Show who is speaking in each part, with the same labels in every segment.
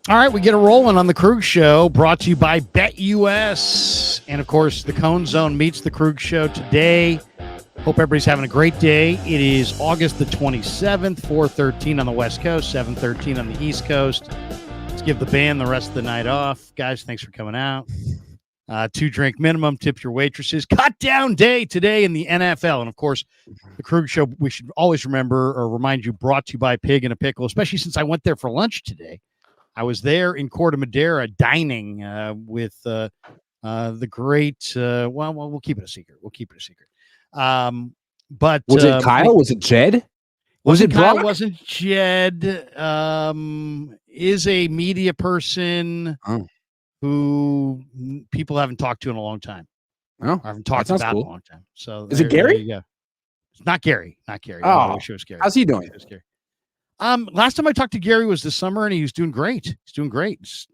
Speaker 1: All right, we get a rolling on the Krug Show, brought to you by BetUS. And, of course, the Cohn Zone meets the Krug Show today. Hope everybody's having a great day. It is August the 27th, 4:13 on the West Coast, 7:13 on the East Coast. Let's give the band the rest of the night off. Guys, thanks for coming out. 2-drink minimum, tip your waitresses. Cut down day today in the NFL. And, of course, the Krug Show, we should always remember or remind you, brought to you by Pig and a Pickle, especially since I went there for lunch today. I was there in Corte Madera dining with the great, we'll keep it a secret. But
Speaker 2: was it Kyle? Was it Jed? Was it
Speaker 1: Kyle?
Speaker 2: Brock?
Speaker 1: Wasn't Jed? Is a media person who people haven't talked to in a long time.
Speaker 2: Oh,
Speaker 1: I haven't talked about in a long time. So
Speaker 2: is it Gary?
Speaker 1: Yeah, it's not Gary. Not Gary.
Speaker 2: Oh,
Speaker 1: I wish it was Gary.
Speaker 2: How's he doing?
Speaker 1: Last time I talked to Gary was this summer, and he was doing great. He's doing great. He's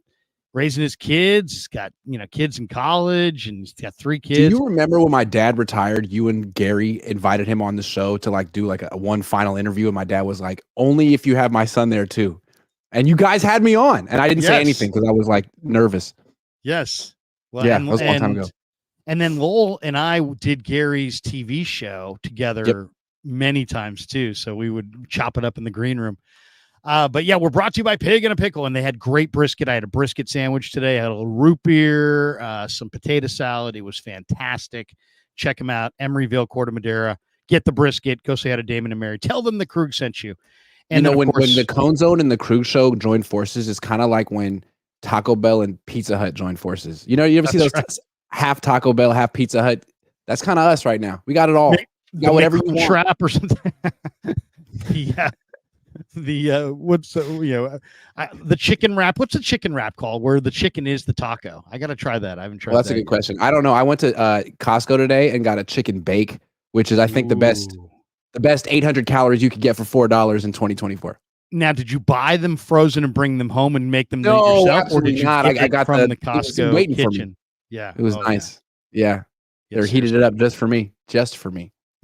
Speaker 1: raising his kids. He's got, kids in college, and he's got 3 kids.
Speaker 2: Do you remember when my dad retired, you and Gary invited him on the show to do a one final interview, and my dad was like, only if you have my son there too. And you guys had me on, and I didn't say anything because I was nervous.
Speaker 1: Yes. Well,
Speaker 2: yeah, that was a long time ago.
Speaker 1: And then Lowell and I did Gary's TV show together many times too. So we would chop it up in the green room. But yeah, we're brought to you by Pig and a Pickle, and they had great brisket. I had a brisket sandwich today. I had a little root beer, some potato salad. It was fantastic. Check them out. Emeryville, Corte Madera. Get the brisket. Go say hi to Damon and Mary. Tell them the Krug sent you. And
Speaker 2: when the Cohn Zone and the Krug Show joined forces, it's kind of like when Taco Bell and Pizza Hut joined forces. You ever see those half Taco Bell, half Pizza Hut? That's kind of us right now. We got it all. You got whatever you want.
Speaker 1: Trap or something. Yeah. The chicken wrap. What's the chicken wrap called? Where the chicken is the taco? I got to try that. I haven't tried.
Speaker 2: Well, that's a good question. I don't know. I went to Costco today and got a chicken bake, which is I think the best 800 calories you could get for $4 in 2024.
Speaker 1: Now, did you buy them frozen and bring them home and make them
Speaker 2: yourself,
Speaker 1: or did you
Speaker 2: not.
Speaker 1: get
Speaker 2: I got
Speaker 1: from the Costco kitchen?
Speaker 2: Yeah, it was nice. Yeah, they heated it up just for me.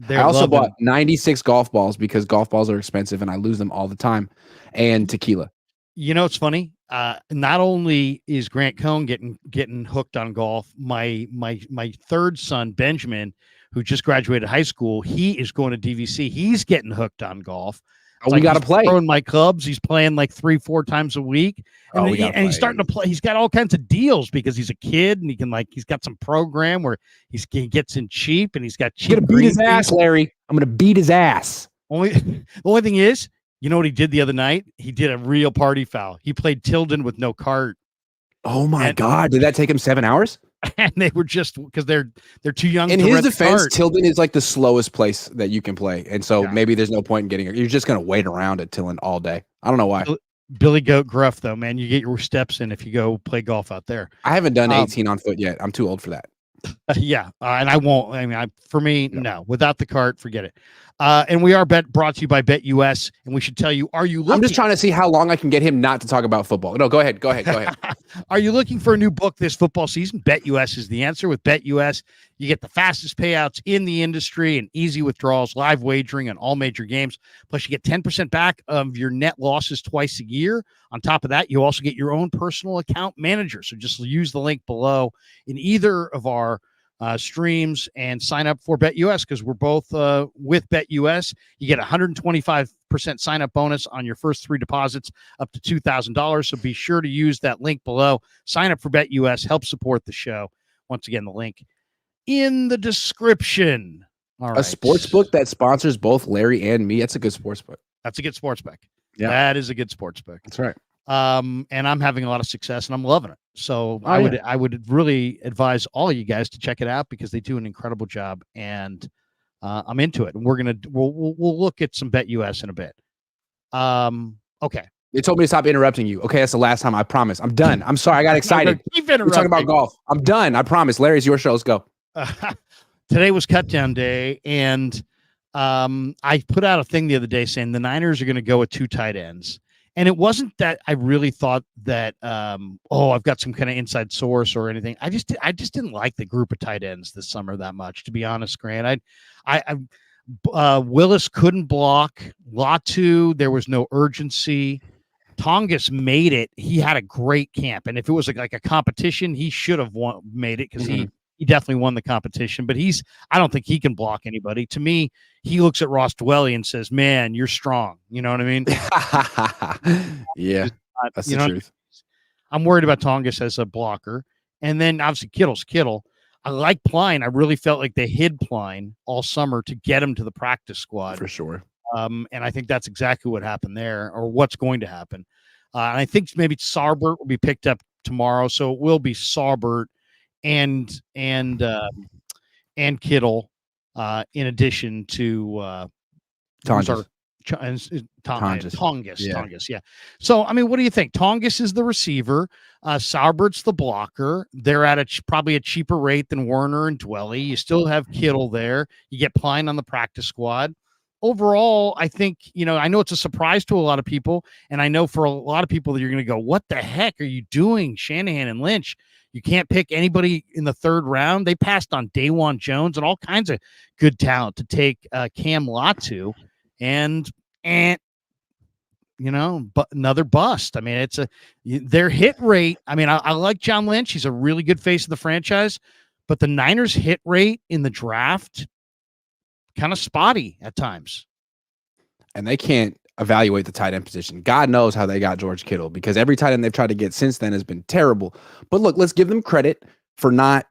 Speaker 2: I also bought 96 golf balls because golf balls are expensive and I lose them all the time, and tequila.
Speaker 1: It's funny. Not only is Grant Cohn getting hooked on golf, my third son Benjamin, who just graduated high school, he is going to DVC. He's getting hooked on golf.
Speaker 2: We got to play.
Speaker 1: Throwing my clubs. He's playing 3-4 times a week, and he's starting to play. He's got all kinds of deals because he's a kid, and he's got some program where he gets in cheap, and he's got cheap.
Speaker 2: I'm gonna beat his ass, Larry. I'm gonna beat his ass.
Speaker 1: The only thing is, you know what he did the other night? He did a real party foul. He played Tilden with no cart.
Speaker 2: Oh my God! Did that take him 7 hours?
Speaker 1: And they were just because they're too young.
Speaker 2: In his defense, Tilden is the slowest place that you can play, and so maybe there's no point in getting it. You're just gonna wait around at Tilden all day. I don't know why.
Speaker 1: Billy Goat Gruff, though, man, you get your steps in if you go play golf out there.
Speaker 2: I haven't done 18 on foot yet. I'm too old for that.
Speaker 1: And I won't. For me, no. Without the cart, forget it. And we are brought to you by BetUS, and we should tell you: are you looking?
Speaker 2: I'm just trying to see how long I can get him not to talk about football. No, go ahead.
Speaker 1: Are you looking for a new book this football season? BetUS is the answer. With BetUS, you get the fastest payouts in the industry and easy withdrawals, live wagering on all major games. Plus, you get 10% back of your net losses twice a year. On top of that, you also get your own personal account manager. So just use the link below in either of our streams and sign up for BetUS because we're both with BetUS. You get 125% sign up bonus on your first 3 deposits up to $2,000. So be sure to use that link below. Sign up for BetUS. Help support the show. Once again, the link in the description. All right.
Speaker 2: A sports book that sponsors both Larry and me. That's a good sports book.
Speaker 1: That's a good sports book.
Speaker 2: Yeah,
Speaker 1: that is a good sports book.
Speaker 2: That's right.
Speaker 1: And I'm having a lot of success and I'm loving it. So I would really advise all of you guys to check it out because they do an incredible job and I'm into it. And we'll look at some BetUS in a bit. Okay.
Speaker 2: They told me to stop interrupting you. Okay, that's the last time. I promise. I'm done. I'm sorry. I got excited. We're talking about golf. I'm done. I promise. Larry, it's your show. Let's go.
Speaker 1: Today was cut down day, and I put out a thing the other day saying the Niners are going to go with 2 tight ends. And it wasn't that I really thought that, I've got some kind of inside source or anything. I just didn't like the group of tight ends this summer that much, to be honest, Grant. Willis couldn't block. Latu, there was no urgency. Tongas made it. He had a great camp, and if it was like a competition, he should have made it because he definitely won the competition. But I don't think he can block anybody. To me, he looks at Ross Dwelly and says, "Man, you're strong." You know what I mean?
Speaker 2: Yeah, that's the truth.
Speaker 1: I'm worried about Tongas as a blocker, and then obviously Kittle's Kittle. I like Pline. I really felt like they hid Pline all summer to get him to the practice squad
Speaker 2: for sure.
Speaker 1: And I think that's exactly what happened there, or what's going to happen. And I think maybe Sarbert will be picked up tomorrow, so it will be Sarbert and Kittle, in addition to
Speaker 2: Tongas.
Speaker 1: Tongas, yeah. So, I mean, what do you think? Tongas is the receiver. Saubert's the blocker. They're at probably a cheaper rate than Werner and Dwelly. You still have Kittle there. You get Pline on the practice squad. Overall, I think, I know it's a surprise to a lot of people, and I know for a lot of people that you're going to go, what the heck are you doing, Shanahan and Lynch? You can't pick anybody in the third round. They passed on Dawan Jones and all kinds of good talent to take Cam Latu. And but another bust. I mean, their hit rate. I mean, I like John Lynch. He's a really good face of the franchise, but the Niners hit rate in the draft, kind of spotty at times.
Speaker 2: And they can't evaluate the tight end position. God knows how they got George Kittle, because every tight end they've tried to get since then has been terrible. But look, let's give them credit for not,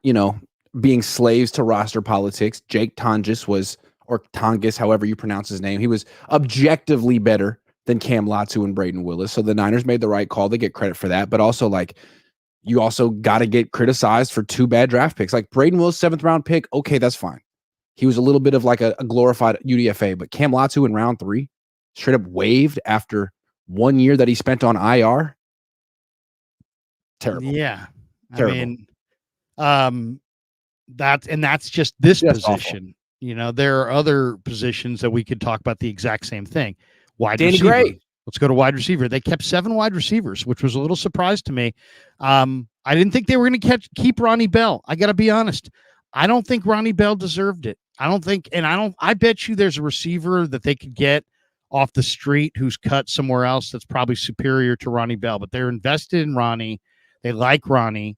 Speaker 2: being slaves to roster politics. Jake Tongas or Tongas, however you pronounce his name, he was objectively better than Cam Latu and Braden Willis. So the Niners made the right call. They get credit for that. But also, you also got to get criticized for 2 bad draft picks. Like Braden Willis, 7th round pick. Okay, that's fine. He was a little bit of like a glorified UDFA, but Cam Latu in round 3, straight up waived after 1 year that he spent on IR. Terrible.
Speaker 1: Yeah.
Speaker 2: Terrible.
Speaker 1: I mean, that's just this position. Awful. There are other positions that we could talk about the exact same thing.
Speaker 2: Danny
Speaker 1: receiver.
Speaker 2: Gray.
Speaker 1: Let's go to wide receiver. They kept 7 wide receivers, which was a little surprise to me. I didn't think they were going to keep Ronnie Bell. I got to be honest. I don't think Ronnie Bell deserved it. I bet you there's a receiver that they could get off the street who's cut somewhere else that's probably superior to Ronnie Bell, but they're invested in Ronnie. They like Ronnie.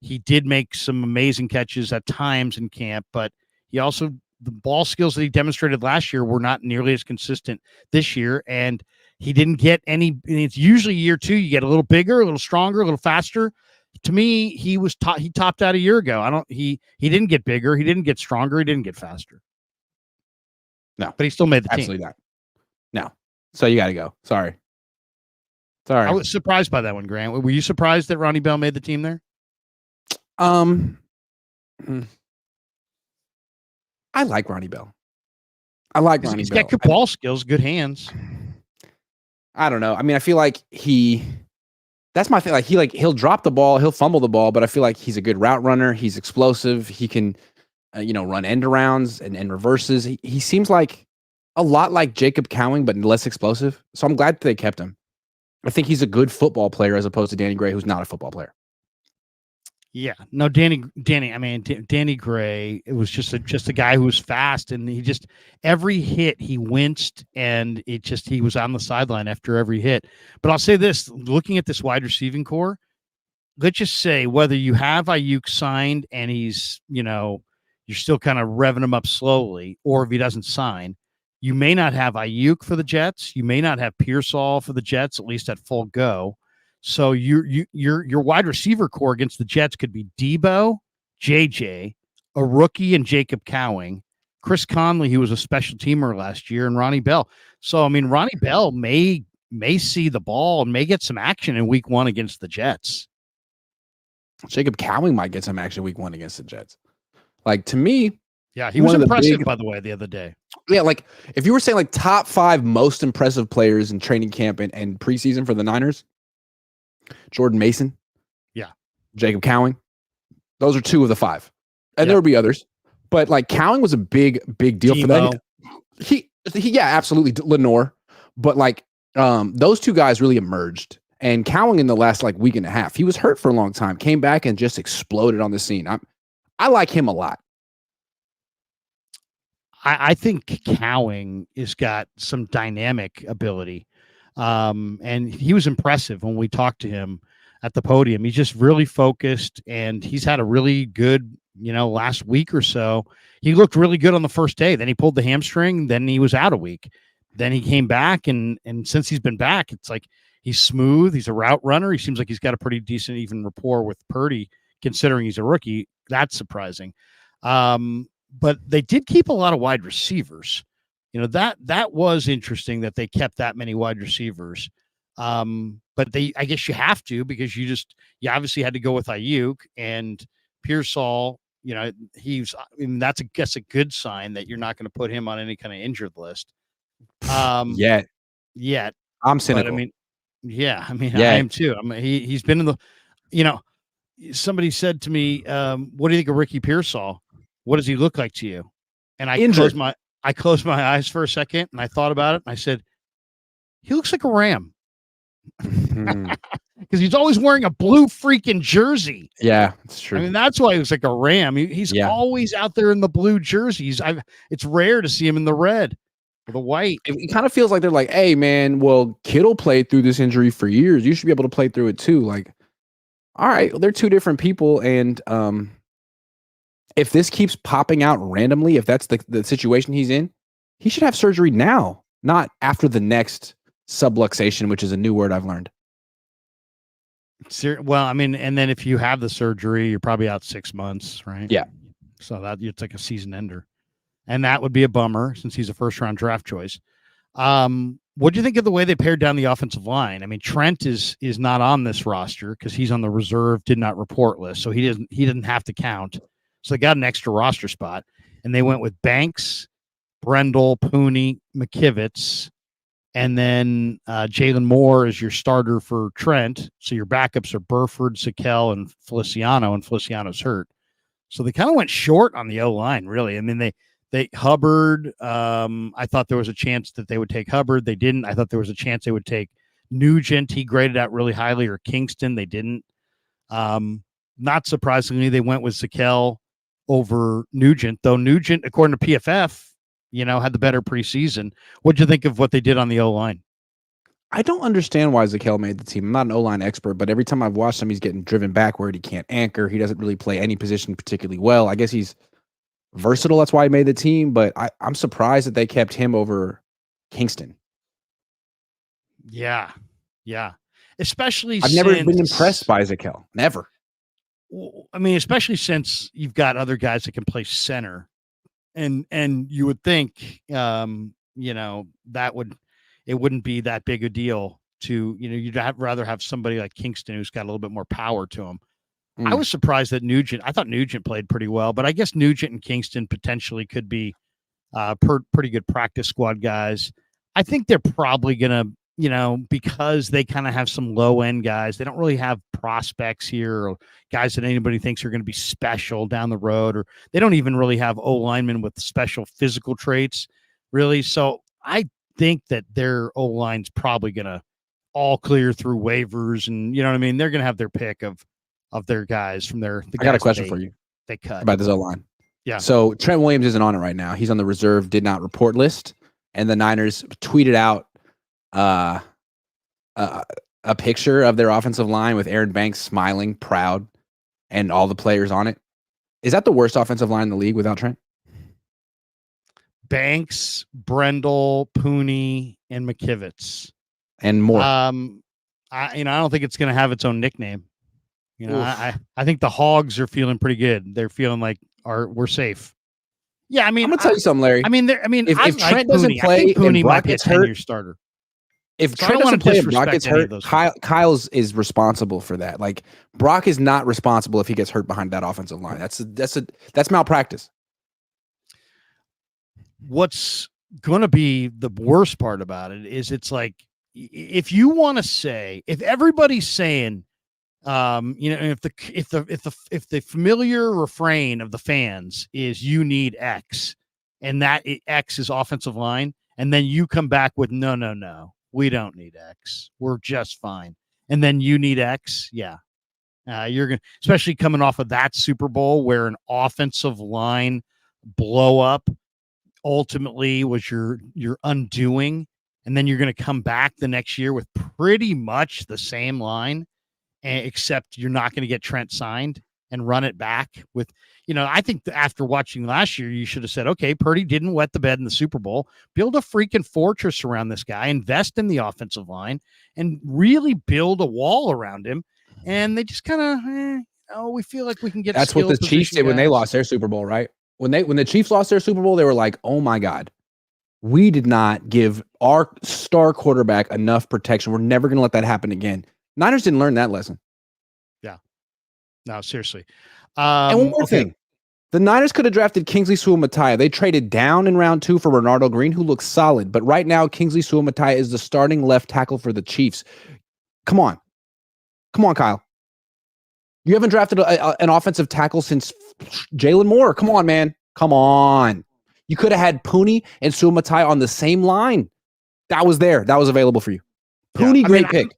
Speaker 1: He did make some amazing catches at times in camp, but the ball skills that he demonstrated last year were not nearly as consistent this year. And he didn't get any. It's usually year 2, you get a little bigger, a little stronger, a little faster. To me, he topped out a year ago. He didn't get bigger. He didn't get stronger. He didn't get faster.
Speaker 2: No,
Speaker 1: but he still made the team.
Speaker 2: Absolutely not. No. So you got to go. Sorry.
Speaker 1: I was surprised by that one, Grant. Were you surprised that Ronnie Bell made the team there?
Speaker 2: I like Ronnie Bell.
Speaker 1: He's got good ball skills, good hands.
Speaker 2: I don't know. I mean, I feel like that's my thing. He'll drop the ball, he'll fumble the ball, but I feel like he's a good route runner. He's explosive. He can, run end arounds and reverses. He seems like a lot like Jacob Cowing, but less explosive. So I'm glad that they kept him. I think he's a good football player as opposed to Danny Gray, who's not a football player.
Speaker 1: Yeah, no, Danny Gray, it was just a guy who was fast, and he just, every hit he winced, and he was on the sideline after every hit. But I'll say this, looking at this wide receiving core, let's just say whether you have Aiyuk signed and he's, you're still kind of revving him up slowly, or if he doesn't sign, you may not have Aiyuk for the Jets. You may not have Pearsall for the Jets, at least at full go. So your wide receiver core against the Jets could be Debo, JJ, a rookie, and Jacob Cowing, Chris Conley, who was a special teamer last year, and Ronnie Bell. So I mean, Ronnie Bell may see the ball and may get some action in week 1 against the Jets.
Speaker 2: Jacob Cowing might get some action week 1 against the Jets. To me,
Speaker 1: yeah, he was impressive by the way the other day.
Speaker 2: Yeah, if you were saying top 5 most impressive players in training camp and preseason for the Niners, Jordan Mason,
Speaker 1: yeah,
Speaker 2: Jacob Cowing, those are 2 of the 5, and there would be others, but Cowing was a big deal for them. He absolutely Lenore, but those 2 guys really emerged, and Cowing in the last week and a half, he was hurt for a long time, came back and just exploded on the scene. I like him a lot.
Speaker 1: I think Cowing has got some dynamic ability. And he was impressive when we talked to him at the podium. He's just really focused, and he's had a really good, last week or so. He looked really good on the first day. Then he pulled the hamstring. Then he was out a week. Then he came back, and since he's been back, it's like he's smooth. He's a route runner. He seems like he's got a pretty decent even rapport with Purdy, considering he's a rookie. That's surprising. But they did keep a lot of wide receivers. That was interesting that they kept that many wide receivers. But I guess you have to, because you obviously had to go with Aiyuk and Pearsall. That's a good sign that you're not going to put him on any kind of injured list.
Speaker 2: Yet I'm cynical.
Speaker 1: But I am too. He's been in the, somebody said to me, what do you think of Ricky Pearsall? What does he look like to you? And I closed my eyes for a second, and I thought about it, and I said, he looks like a Ram. Because he's always wearing a blue freaking jersey.
Speaker 2: Yeah, it's true.
Speaker 1: I mean, that's why he looks like a Ram. He's always out there in the blue jerseys. It's rare to see him in the red or the white.
Speaker 2: It kind of feels like they're like, hey, man, well, Kittle played through this injury for years. You should be able to play through it too. Like, all right, well, they're two different people. And if this keeps popping out randomly, if that's the situation he's in, he should have surgery now, not after the next subluxation, which is a new word I've learned.
Speaker 1: Well, and then if you have the surgery, you're probably out 6 months, right?
Speaker 2: Yeah.
Speaker 1: So it's like a season ender. And that would be a bummer since he's a first-round draft choice. What do you think of the way they pared down the offensive line? I mean, Trent is not on this roster because he's on the reserve, did not report list, so he didn't have to count. So they got an extra roster spot, and they went with Banks, Brendel, Pooney, McKivitz, and then Jalen Moore is your starter for Trent. So your backups are Burford, Sakel, and Feliciano's hurt. So they kind of went short on the O-line, really. I mean, they Hubbard. I thought there was a chance that they would take Hubbard. They didn't. I thought there was a chance they would take Nugent. He graded out really highly, or Kingston. They didn't. Not surprisingly, they went with Sakel over Nugent, though Nugent, according to PFF, had the better preseason. What'd you think of what they did on the O-line?
Speaker 2: I don't understand why Zakel made the team. I'm not an O-line expert, but every time I've watched him, he's getting driven backward. He can't anchor. He doesn't really play any position particularly well. I guess he's versatile. That's why he made the team, but I'm surprised that they kept him over Kingston.
Speaker 1: Yeah. Especially
Speaker 2: I've never been impressed by Zakel. Never.
Speaker 1: I mean, especially since you've got other guys that can play center. And you would think, it wouldn't be that big a deal to, you'd rather have somebody like Kingston who's got a little bit more power to him. I was surprised that I thought Nugent played pretty well, but I guess Nugent and Kingston potentially could be pretty good practice squad guys. I think they're probably going to, because they kind of have some low end guys, they don't really have prospects here or guys that anybody thinks are going to be special down the road, or they don't even really have O linemen with special physical traits, really. So I think that their O line's probably going to all clear through waivers, and they're going to have their pick of their guys from I
Speaker 2: got a question for you.
Speaker 1: They cut
Speaker 2: about this O line.
Speaker 1: Yeah.
Speaker 2: So Trent Williams isn't on it right now. He's on the reserve, did not report list, and the Niners tweeted out a picture of their offensive line with Aaron Banks smiling, proud, and all the players on it. Is that the worst offensive line in the league without Trent?
Speaker 1: Banks, Brendel, Pooney, and McKivitz,
Speaker 2: and more.
Speaker 1: I don't think it's going to have its own nickname. I think the Hogs are feeling pretty good. They're feeling like we're safe. Yeah, I'm gonna
Speaker 2: tell you something, Larry. If Trent doesn't play and Brock gets hurt,
Speaker 1: your starter.
Speaker 2: If Trent doesn't play and Brock gets hurt, Kyle's is responsible for that. Like, Brock is not responsible if he gets hurt behind that offensive line. That's malpractice. What's
Speaker 1: going to be the worst part about it is it's like, if you want to say, if everybody's saying, if the familiar refrain of the fans is you need X, and that X is offensive line, and then you come back with no, we don't need X, we're just fine, and then you need X, you're gonna, especially coming off of that Super Bowl where an offensive line blow up ultimately was your undoing. and then you're going to come back the next year with pretty much the same line, except you're not going to get Trent signed and run it back with, I think after watching last year, you should have said, okay, Purdy didn't wet the bed in the Super Bowl. Build a freaking fortress around this guy, invest in the offensive line, and really build a wall around him. And they just kind of, we feel like we can get.
Speaker 2: That's what the Chiefs did when they lost their Super Bowl, right? When the Chiefs lost their Super Bowl, they were like, oh my God, we did not give our star quarterback enough protection. We're never going to let that happen again. Niners didn't learn that lesson.
Speaker 1: Yeah. No, seriously.
Speaker 2: And one more thing. The Niners could have drafted Kingsley Suamataia. They traded down in round 2 for Bernardo Green, who looks solid. But right now, Kingsley Suamataia is the starting left tackle for the Chiefs. Come on. Come on, Kyle. You haven't drafted an offensive tackle since Jalen Moore. Come on, man. Come on. You could have had Pooney and Suamataia on the same line. That was there. That was available for you. Pooney, great pick.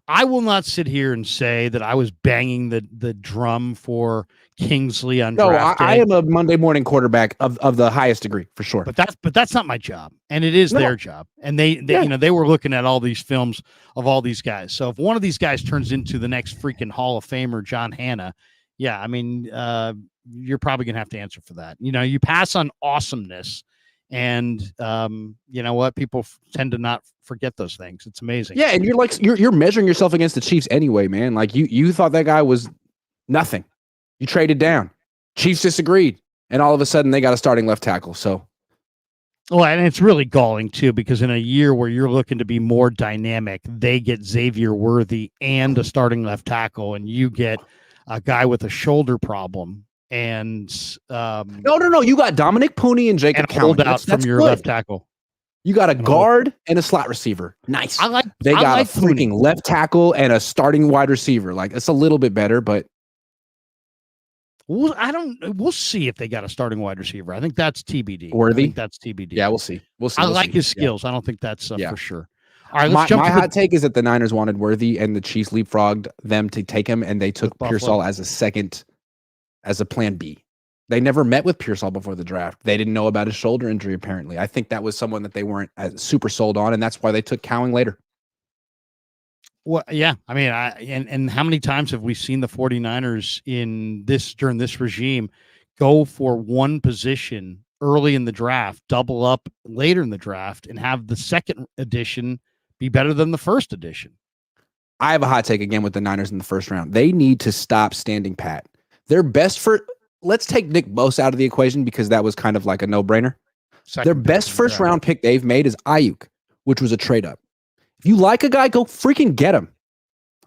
Speaker 1: I will not sit here and say that I was banging the drum for Kingsley on draft day.
Speaker 2: I am a Monday morning quarterback of the highest degree for sure.
Speaker 1: But that's not my job, and it is their job. And they were looking at all these films of all these guys. So if one of these guys turns into the next freaking Hall of Famer, John Hanna, I mean, you're probably gonna have to answer for that. You pass on awesomeness. And you know what? People tend to not forget those things. It's amazing.
Speaker 2: Yeah, and you're measuring yourself against the Chiefs anyway, man. Like you thought that guy was nothing. You traded down. Chiefs disagreed, and all of a sudden they got a starting left tackle. So,
Speaker 1: and it's really galling too, because in a year where you're looking to be more dynamic, they get Xavier Worthy and a starting left tackle, and you get a guy with a shoulder problem. And
Speaker 2: no, you got Dominic Pooney and Jacob Cowan.
Speaker 1: That's from your left tackle.
Speaker 2: You got a guard and a slot receiver. Nice. They got a freaking left tackle and a starting wide receiver. Like, it's a little bit better, but
Speaker 1: we'll see if they got a starting wide receiver. I think that's TBD.
Speaker 2: Worthy?
Speaker 1: I think that's TBD.
Speaker 2: Yeah, we'll see.
Speaker 1: I like his skills. I don't think that's for sure.
Speaker 2: All right, let's my hot take is that the Niners wanted Worthy and the Chiefs leapfrogged them to take him, and they took Pearsall as a plan B. They never met with Pearsall before the draft. They didn't know about his shoulder injury, apparently. I think that was someone that they weren't super sold on, and that's why they took Cowing later.
Speaker 1: Well, yeah. I mean, and how many times have we seen the 49ers during this regime go for one position early in the draft, double up later in the draft, and have the second edition be better than the first edition?
Speaker 2: I have a hot take again with the Niners in the first round. They need to stop standing pat. Their best let's take Nick Bosa out of the equation because that was kind of like a no-brainer. Their best first-round pick they've made is Aiyuk, which was a trade-up. If you like a guy, go freaking get him.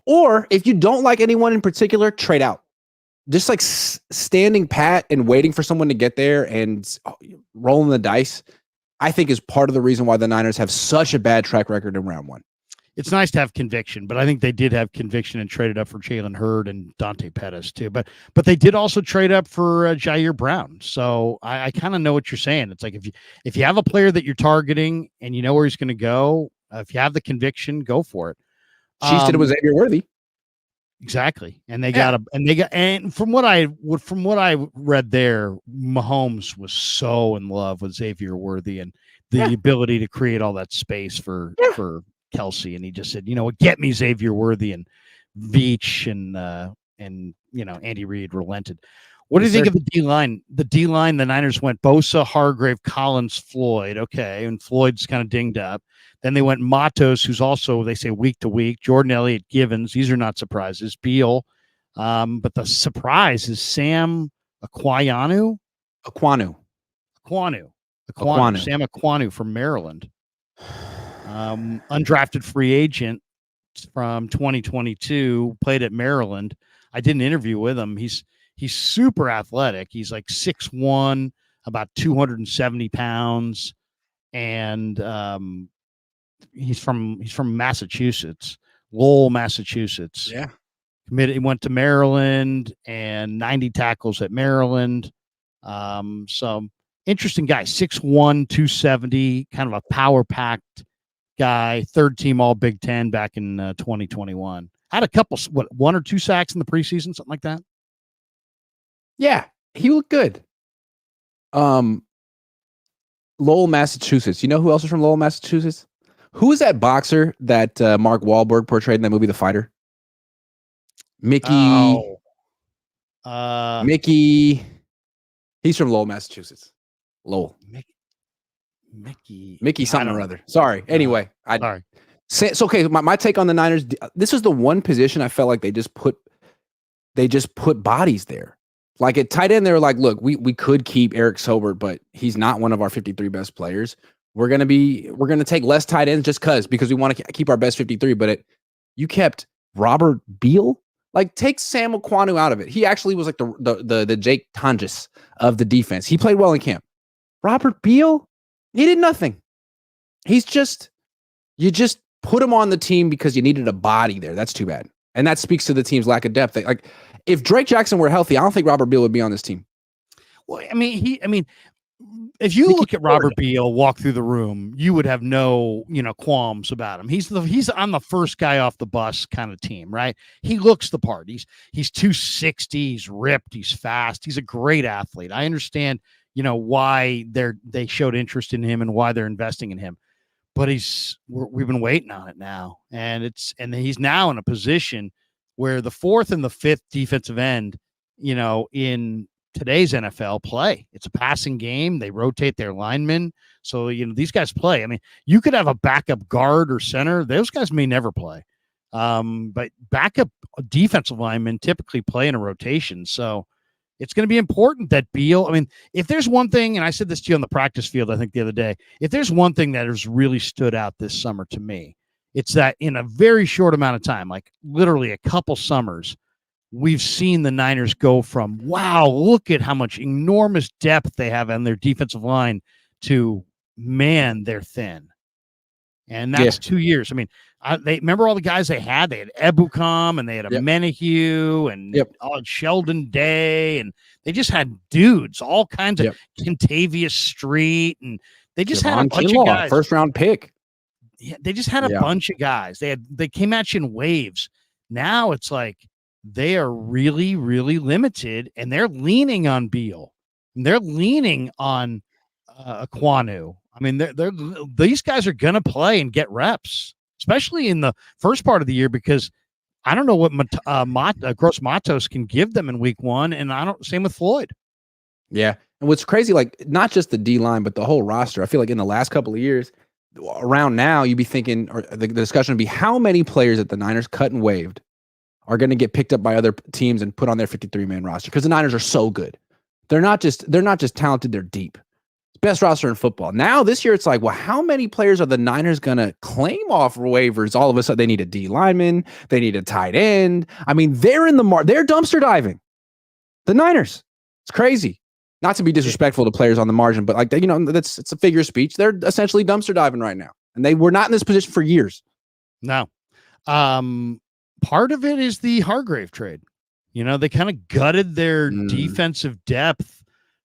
Speaker 2: Or if you don't like anyone in particular, trade out. Just like standing pat and waiting for someone to get there and rolling the dice, I think is part of the reason why the Niners have such a bad track record in round 1.
Speaker 1: It's nice to have conviction, but I think they did have conviction and traded up for Jalen Hurd and Dante Pettis too. But they did also trade up for Jair Brown. So I kind of know what you're saying. It's like if you have a player that you're targeting and you know where he's going to go, if you have the conviction, go for it.
Speaker 2: Chiefs did it with Xavier Worthy.
Speaker 1: Exactly, and from what I read there, Mahomes was so in love with Xavier Worthy and the ability to create all that space for Kelsey, and he just said, get me Xavier Worthy, and Veach and Andy Reid relented. What do you think of the D-line? The D-line, the Niners went Bosa, Hargrave, Collins, Floyd. Okay, and Floyd's kind of dinged up. Then they went Matos, who's also, they say, week to week. Jordan Elliott, Givens. These are not surprises. Beal. But the surprise is Sam Aquanu. Sam Aquanu from Maryland. Undrafted free agent from 2022, played at Maryland. I did an interview with him. He's super athletic. He's like 6'1", about 270 pounds, and he's from Massachusetts, Lowell, Massachusetts.
Speaker 2: Yeah,
Speaker 1: he went to Maryland and 90 tackles at Maryland. So interesting guy, 6'1", 270, kind of a power packed guy, third team all Big Ten back in 2021. Had a couple, 1 or 2 sacks in the preseason, something like that.
Speaker 2: Yeah, he looked good. Lowell, Massachusetts. You know who else is from Lowell, Massachusetts? Who is that boxer that Mark Wahlberg portrayed in that movie, The Fighter? Mickey. Mickey. He's from Lowell, Massachusetts. Lowell. Mickey something or other. Sorry. Anyway,
Speaker 1: sorry.
Speaker 2: It's okay. My take on the Niners. This is the one position I felt like they just put bodies there. Like at tight end, they were like, look, we could keep Eric Sobert, but he's not one of our 53 best players. We're gonna take less tight ends because we want to keep our best 53. But you kept Robert Beal. Like take Sam Okwanu out of it. He actually was like the Jake Tonjes of the defense. He played well in camp. Robert Beal, he did nothing. You just put him on the team because you needed a body there. That's too bad. And that speaks to the team's lack of depth. Like if Drake Jackson were healthy, I don't think Robert Beal would be on this team.
Speaker 1: Well, if you look at Robert Beal walk through the room, you would have no, qualms about him. He's on the first guy off the bus kind of team, right? He looks the part. He's 260, he's ripped, he's fast, he's a great athlete. I understand, why they showed interest in him and why they're investing in him. But we've been waiting on it now, and he's now in a position where the fourth and the fifth defensive end, in today's NFL play. It's a passing game. They rotate their linemen. So, these guys play. I mean, you could have a backup guard or center. Those guys may never play. But backup defensive linemen typically play in a rotation. So it's going to be important that Beal, if there's one thing, and I said this to you on the practice field, I think the other day, if there's one thing that has really stood out this summer to me, it's that in a very short amount of time, like literally a couple summers, we've seen the Niners go from, wow, look at how much enormous depth they have on their defensive line to, man, they're thin. And that's 2 years. They remember all the guys they had. They had Ebukam and they had a Menahue and Sheldon Day. And they just had dudes, all kinds of Kentavious Street. And they just had a bunch of guys.
Speaker 2: First round pick.
Speaker 1: Yeah, they just had a bunch of guys. They came at you in waves. Now it's like, they are really, really limited, and they're leaning on Beal. And they're leaning on Okwanu. These guys are going to play and get reps, especially in the first part of the year, because I don't know what Gross Matos can give them in week one, and same with Floyd.
Speaker 2: Yeah, and what's crazy, like not just the D line, but the whole roster. I feel like in the last couple of years, around now, you'd be thinking, or the discussion would be, how many players that the Niners cut and waived are going to get picked up by other teams and put on their 53-man roster, because the Niners are so good. They're not just talented, they're deep. Best roster in football. Now this year it's like, well, how many players are the Niners going to claim off waivers? All of a sudden they need a D lineman, they need a tight end. They're in the they're dumpster diving. The Niners. It's crazy. Not to be disrespectful to players on the margin, but it's a figure of speech. They're essentially dumpster diving right now. And they were not in this position for years.
Speaker 1: No. Part of it is the Hargrave trade. They kind of gutted their defensive depth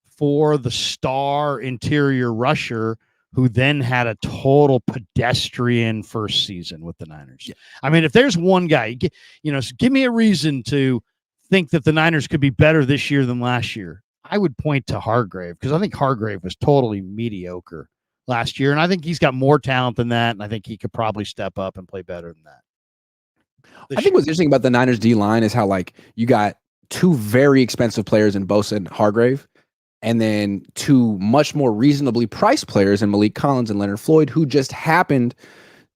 Speaker 1: for the star interior rusher, who then had a total pedestrian first season with the Niners. Yeah. If there's one guy, give me a reason to think that the Niners could be better this year than last year, I would point to Hargrave, because I think Hargrave was totally mediocre last year, and I think he's got more talent than that, and I think he could probably step up and play better than that.
Speaker 2: I think what's interesting about the Niners D line is how, like, you got two very expensive players in Bosa and Hargrave, and then two much more reasonably priced players in Malik Collins and Leonard Floyd, who just happened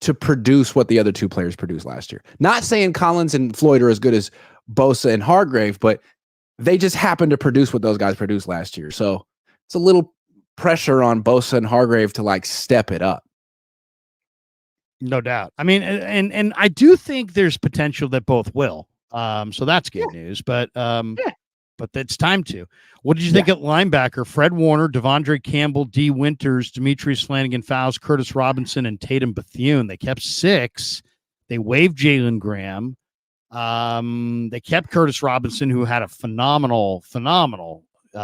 Speaker 2: to produce what the other two players produced last year. Not saying Collins and Floyd are as good as Bosa and Hargrave, but they just happened to produce what those guys produced last year. So it's a little pressure on Bosa and Hargrave to, like, step it up.
Speaker 1: No doubt. And I do think there's potential that both will. So that's good news. But it's time to. What did you think at linebacker? Fred Warner, Devondre Campbell, D. Winters, Demetrius Flanagan-Fowles, Curtis Robinson, and Tatum Bethune. They kept 6. They waived Jalen Graham. They kept Curtis Robinson, who had a phenomenal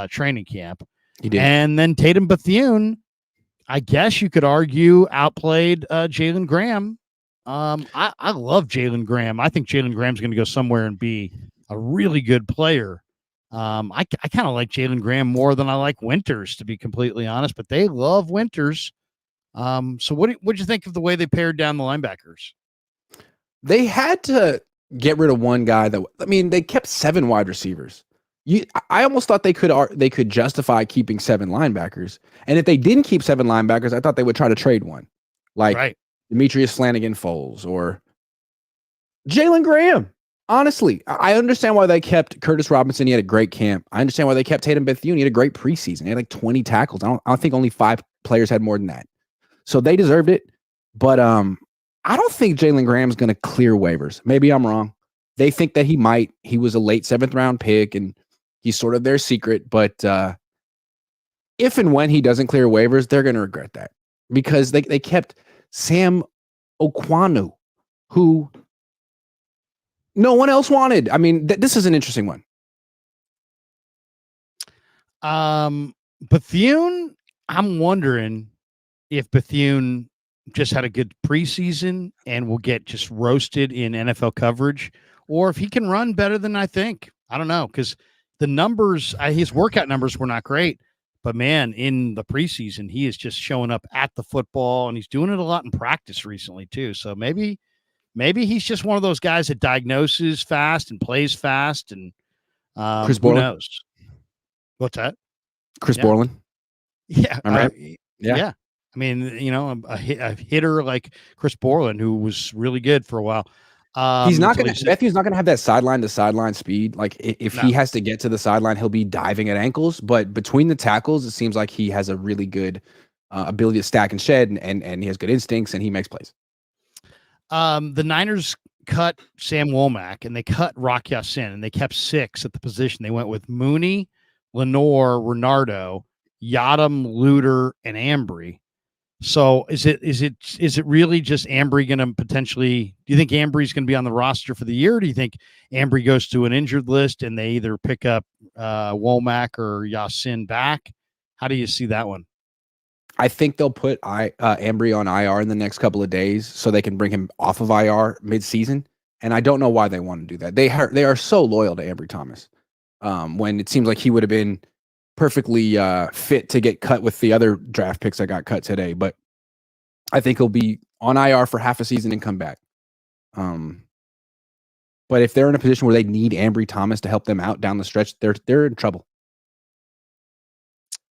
Speaker 1: training camp.
Speaker 2: He did.
Speaker 1: And then Tatum Bethune, I guess you could argue, outplayed Jalen Graham. I love Jalen Graham. I think Jalen Graham's going to go somewhere and be a really good player. I kind of like Jalen Graham more than I like Winters, to be completely honest, but they love Winters. So what'd you think of the way they pared down the linebackers?
Speaker 2: They had to get rid of one guy they kept 7 wide receivers. I almost thought they could justify keeping 7 linebackers. And if they didn't keep 7 linebackers, I thought they would try to trade one. Like Demetrius Flanagan-Foles or Jalen Graham. Honestly, I understand why they kept Curtis Robinson. He had a great camp. I understand why they kept Tatum Bethune. He had a great preseason. He had like 20 tackles. I don't think only 5 players had more than that. So they deserved it. But I don't think Jalen Graham's going to clear waivers. Maybe I'm wrong. They think that he might. He was a late 7th round pick, and he's sort of their secret. But if and when he doesn't clear waivers, they're going to regret that because they kept Sam Okwanu, who no one else wanted. I mean, this is an interesting one.
Speaker 1: Bethune, I'm wondering if Bethune just had a good preseason and will get just roasted in NFL coverage, or if he can run better than I think. I don't know, because the numbers, his workout numbers were not great, but man, in the preseason, he is just showing up at the football, and he's doing it a lot in practice recently too. So maybe he's just one of those guys that diagnoses fast and plays fast, and who knows? What's that?
Speaker 2: Chris Borland.
Speaker 1: Yeah.
Speaker 2: Yeah.
Speaker 1: I mean, a hitter like Chris Borland, who was really good for a while.
Speaker 2: He's not going to. Matthew's not going to have that sideline to sideline speed. Like if he has to get to the sideline, he'll be diving at ankles. But between the tackles, it seems like he has a really good ability to stack and shed, and he has good instincts, and he makes plays.
Speaker 1: The Niners cut Sam Womack, and they cut Rock Ya-Sin, and they kept 6 at the position. They went with Mooney, Lenore, Renardo, Yadam, Luter, and Ambry. So is it really just Ambry going to potentially? Do you think Ambry's going to be on the roster for the year? Or do you think Ambry goes to an injured list and they either pick up Womack or Ya-Sin back? How do you see that one?
Speaker 2: I think they'll put Ambry on IR in the next couple of days so they can bring him off of IR mid-season. And I don't know why they want to do that. They are so loyal to Ambry Thomas when it seems like he would have been perfectly fit to get cut with the other draft picks that got cut today. But I think he'll be on IR for half a season and come back. But if they're in a position where they need Ambry Thomas to help them out down the stretch, they're in trouble.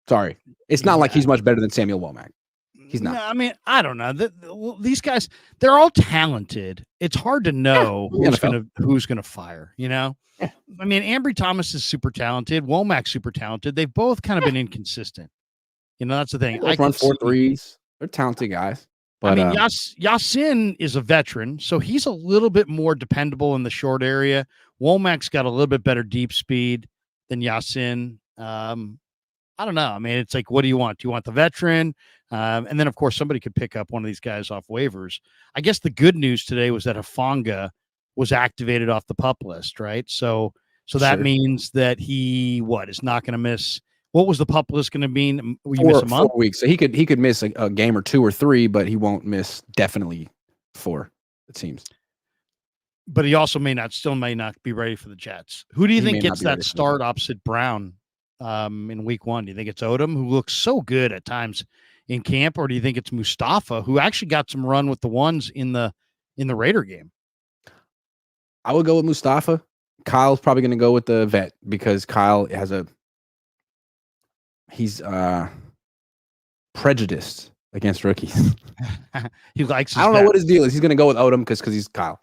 Speaker 2: Sorry. It's not like he's much better than Samuel Womack. He's not.
Speaker 1: No, I mean, I don't know. These guys, they're all talented. It's hard to know who's gonna fire, Yeah. I mean, Ambry Thomas is super talented. Womack's super talented. They've both kind of been inconsistent. That's the thing.
Speaker 2: They run 4 threes. They're talented guys. But
Speaker 1: I mean, Ya-Sin is a veteran, so he's a little bit more dependable in the short area. Womack's got a little bit better deep speed than Ya-Sin. I don't know. I mean, it's like, what do you want? Do you want the veteran? And then, of course, somebody could pick up one of these guys off waivers. I guess the good news today was that Hufanga was activated off the PUP list, right? So that means that he is not going to miss. What was the PUP list going to mean? Will you miss a month?
Speaker 2: 4 weeks. So he could miss a game or 2 or 3, but he won't miss definitely 4. It seems.
Speaker 1: But he also may not be ready for the Jets. Who do you think gets that start opposite Brown in week 1? Do you think it's Odom, who looks so good at times in camp, or do you think it's Mustafa, who actually got some run with the ones in the Raider game?
Speaker 2: I would go with Mustafa. Kyle's probably going to go with the vet because Kyle he's prejudiced against rookies.
Speaker 1: He likes.
Speaker 2: I don't know what his deal is. He's going to go with Odom because he's Kyle.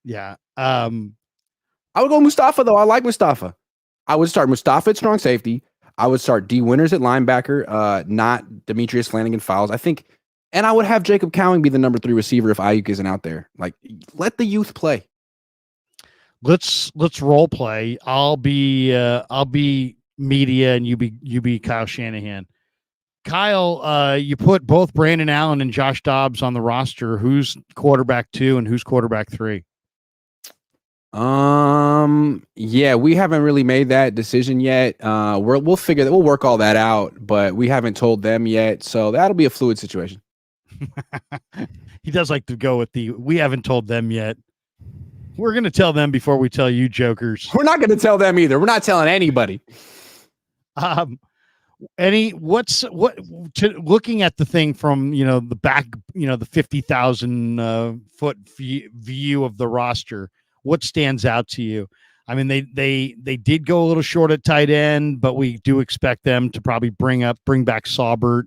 Speaker 1: Yeah.
Speaker 2: I would go Mustafa though. I like Mustafa. I would start Mustafa at strong safety. I would start D. Winters at linebacker, not Demetrius Flanagan-Fowles. I think, and I would have Jacob Cowing be the number 3 receiver if Aiyuk isn't out there. Like, let the youth play.
Speaker 1: Let's role play. I'll be media and you be Kyle Shanahan. Kyle, you put both Brandon Allen and Josh Dobbs on the roster. Who's quarterback 2 and who's quarterback 3?
Speaker 2: Yeah, we haven't really made that decision yet. We'll figure that. We'll work all that out, but we haven't told them yet. So that'll be a fluid situation.
Speaker 1: He does like to go with we haven't told them yet. We're going to tell them before we tell you, jokers.
Speaker 2: We're not going to tell them either. We're not telling anybody.
Speaker 1: Looking at the thing from the back, the 50,000 foot view of the roster, what stands out to you? I mean, they did go a little short at tight end, but we do expect them to probably bring back Saubert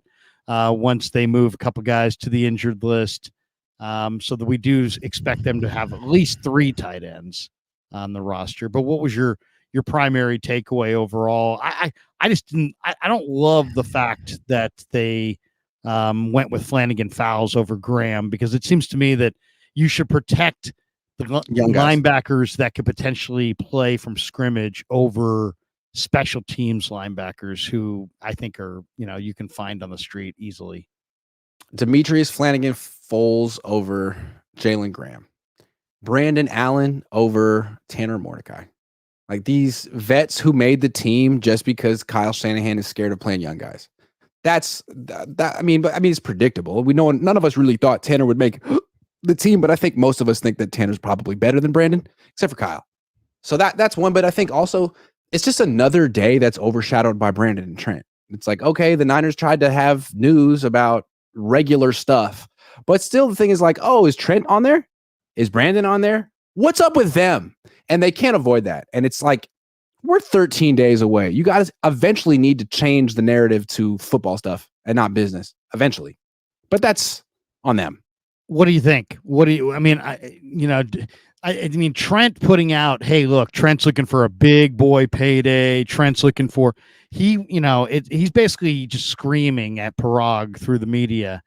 Speaker 1: once they move a couple guys to the injured list. So that we do expect them to have at least 3 tight ends on the roster. But what was your primary takeaway overall? I just didn't. I don't love the fact that they went with Flanagan Fowles over Graham, because it seems to me that you should protect the young linebackers that could potentially play from scrimmage over special teams linebackers who I think are, you can find on the street easily.
Speaker 2: Demetrius Flanagan Foles over Jalen Graham. Brandon Allen over Tanner Mordecai. Like these vets who made the team just because Kyle Shanahan is scared of playing young guys. That's that. I mean, it's predictable. We know none of us really thought Tanner would make the team, but I think most of us think that Tanner's probably better than Brandon, except for Kyle. So that's one. But I think also it's just another day that's overshadowed by Brandon and Trent. It's like, okay, the Niners tried to have news about regular stuff, but still the thing is like, oh, is Trent on there? Is Brandon on there? What's up with them? And they can't avoid that. And it's like, we're 13 days away. You guys eventually need to change the narrative to football stuff and not business eventually, but that's on them.
Speaker 1: What do you think? I mean, Trent putting out, hey, look, Trent's looking for a big boy payday. Trent's looking for, he's basically just screaming at Parag through the media.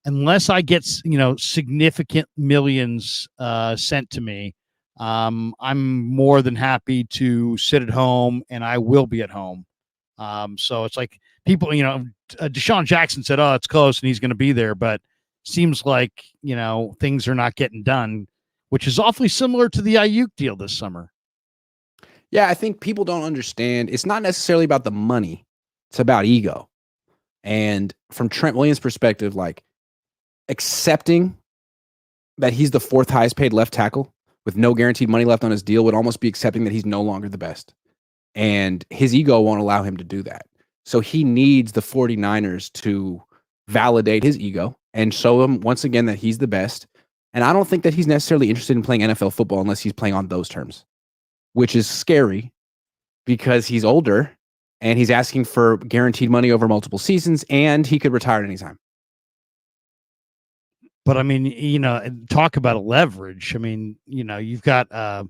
Speaker 1: Unless I get, significant millions sent to me, I'm more than happy to sit at home, and I will be at home. So it's like people, Deshaun Jackson said, oh, it's close and he's going to be there, but seems like, things are not getting done, which is awfully similar to the Aiyuk deal this summer.
Speaker 2: Yeah, I think people don't understand. It's not necessarily about the money. It's about ego. And from Trent Williams' perspective, like accepting that he's the 4th highest paid left tackle with no guaranteed money left on his deal would almost be accepting that he's no longer the best. And his ego won't allow him to do that. So he needs the 49ers to validate his ego and show him once again that he's the best. And I don't think that he's necessarily interested in playing NFL football unless he's playing on those terms, which is scary because he's older and he's asking for guaranteed money over multiple seasons and he could retire at any time.
Speaker 1: But I mean, talk about a leverage. I mean, you've got a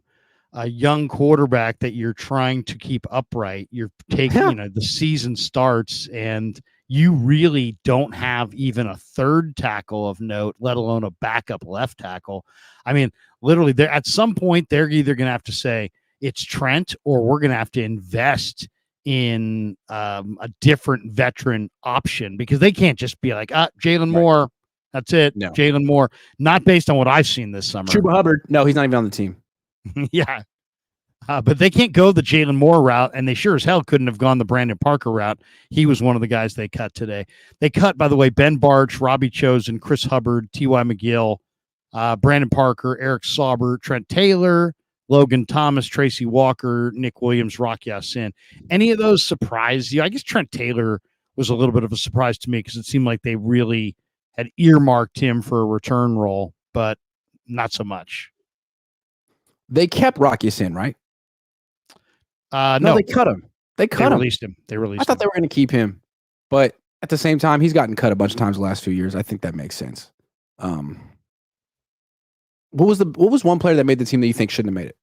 Speaker 1: young quarterback that you're trying to keep upright. You're taking, the season starts and you really don't have even a 3rd tackle of note, let alone a backup left tackle. I mean, literally, at some point, they're either going to have to say it's Trent or we're going to have to invest in a different veteran option, because they can't just be like, Jalen Moore. That's it. No. Jalen Moore, not based on what I've seen this summer.
Speaker 2: Chuba Hubbard. No, he's not even on the team.
Speaker 1: Yeah. But they can't go the Jalen Moore route, and they sure as hell couldn't have gone the Brandon Parker route. He was one of the guys they cut today. They cut, by the way, Ben Barch, Robbie Chosen, Chris Hubbard, T.Y. McGill, Brandon Parker, Eric Sauber, Trent Taylor, Logan Thomas, Tracy Walker, Nick Williams, Rock Ya-Sin. Any of those surprise you? I guess Trent Taylor was a little bit of a surprise to me because it seemed like they really had earmarked him for a return role, but not so much.
Speaker 2: They kept Rock Ya-Sin, right?
Speaker 1: No,
Speaker 2: they cut him. They
Speaker 1: released him. They released him.
Speaker 2: I thought they were going to keep him, but at the same time, he's gotten cut a bunch of times the last few years. I think that makes sense. What was one player that made the team that you think shouldn't have made it?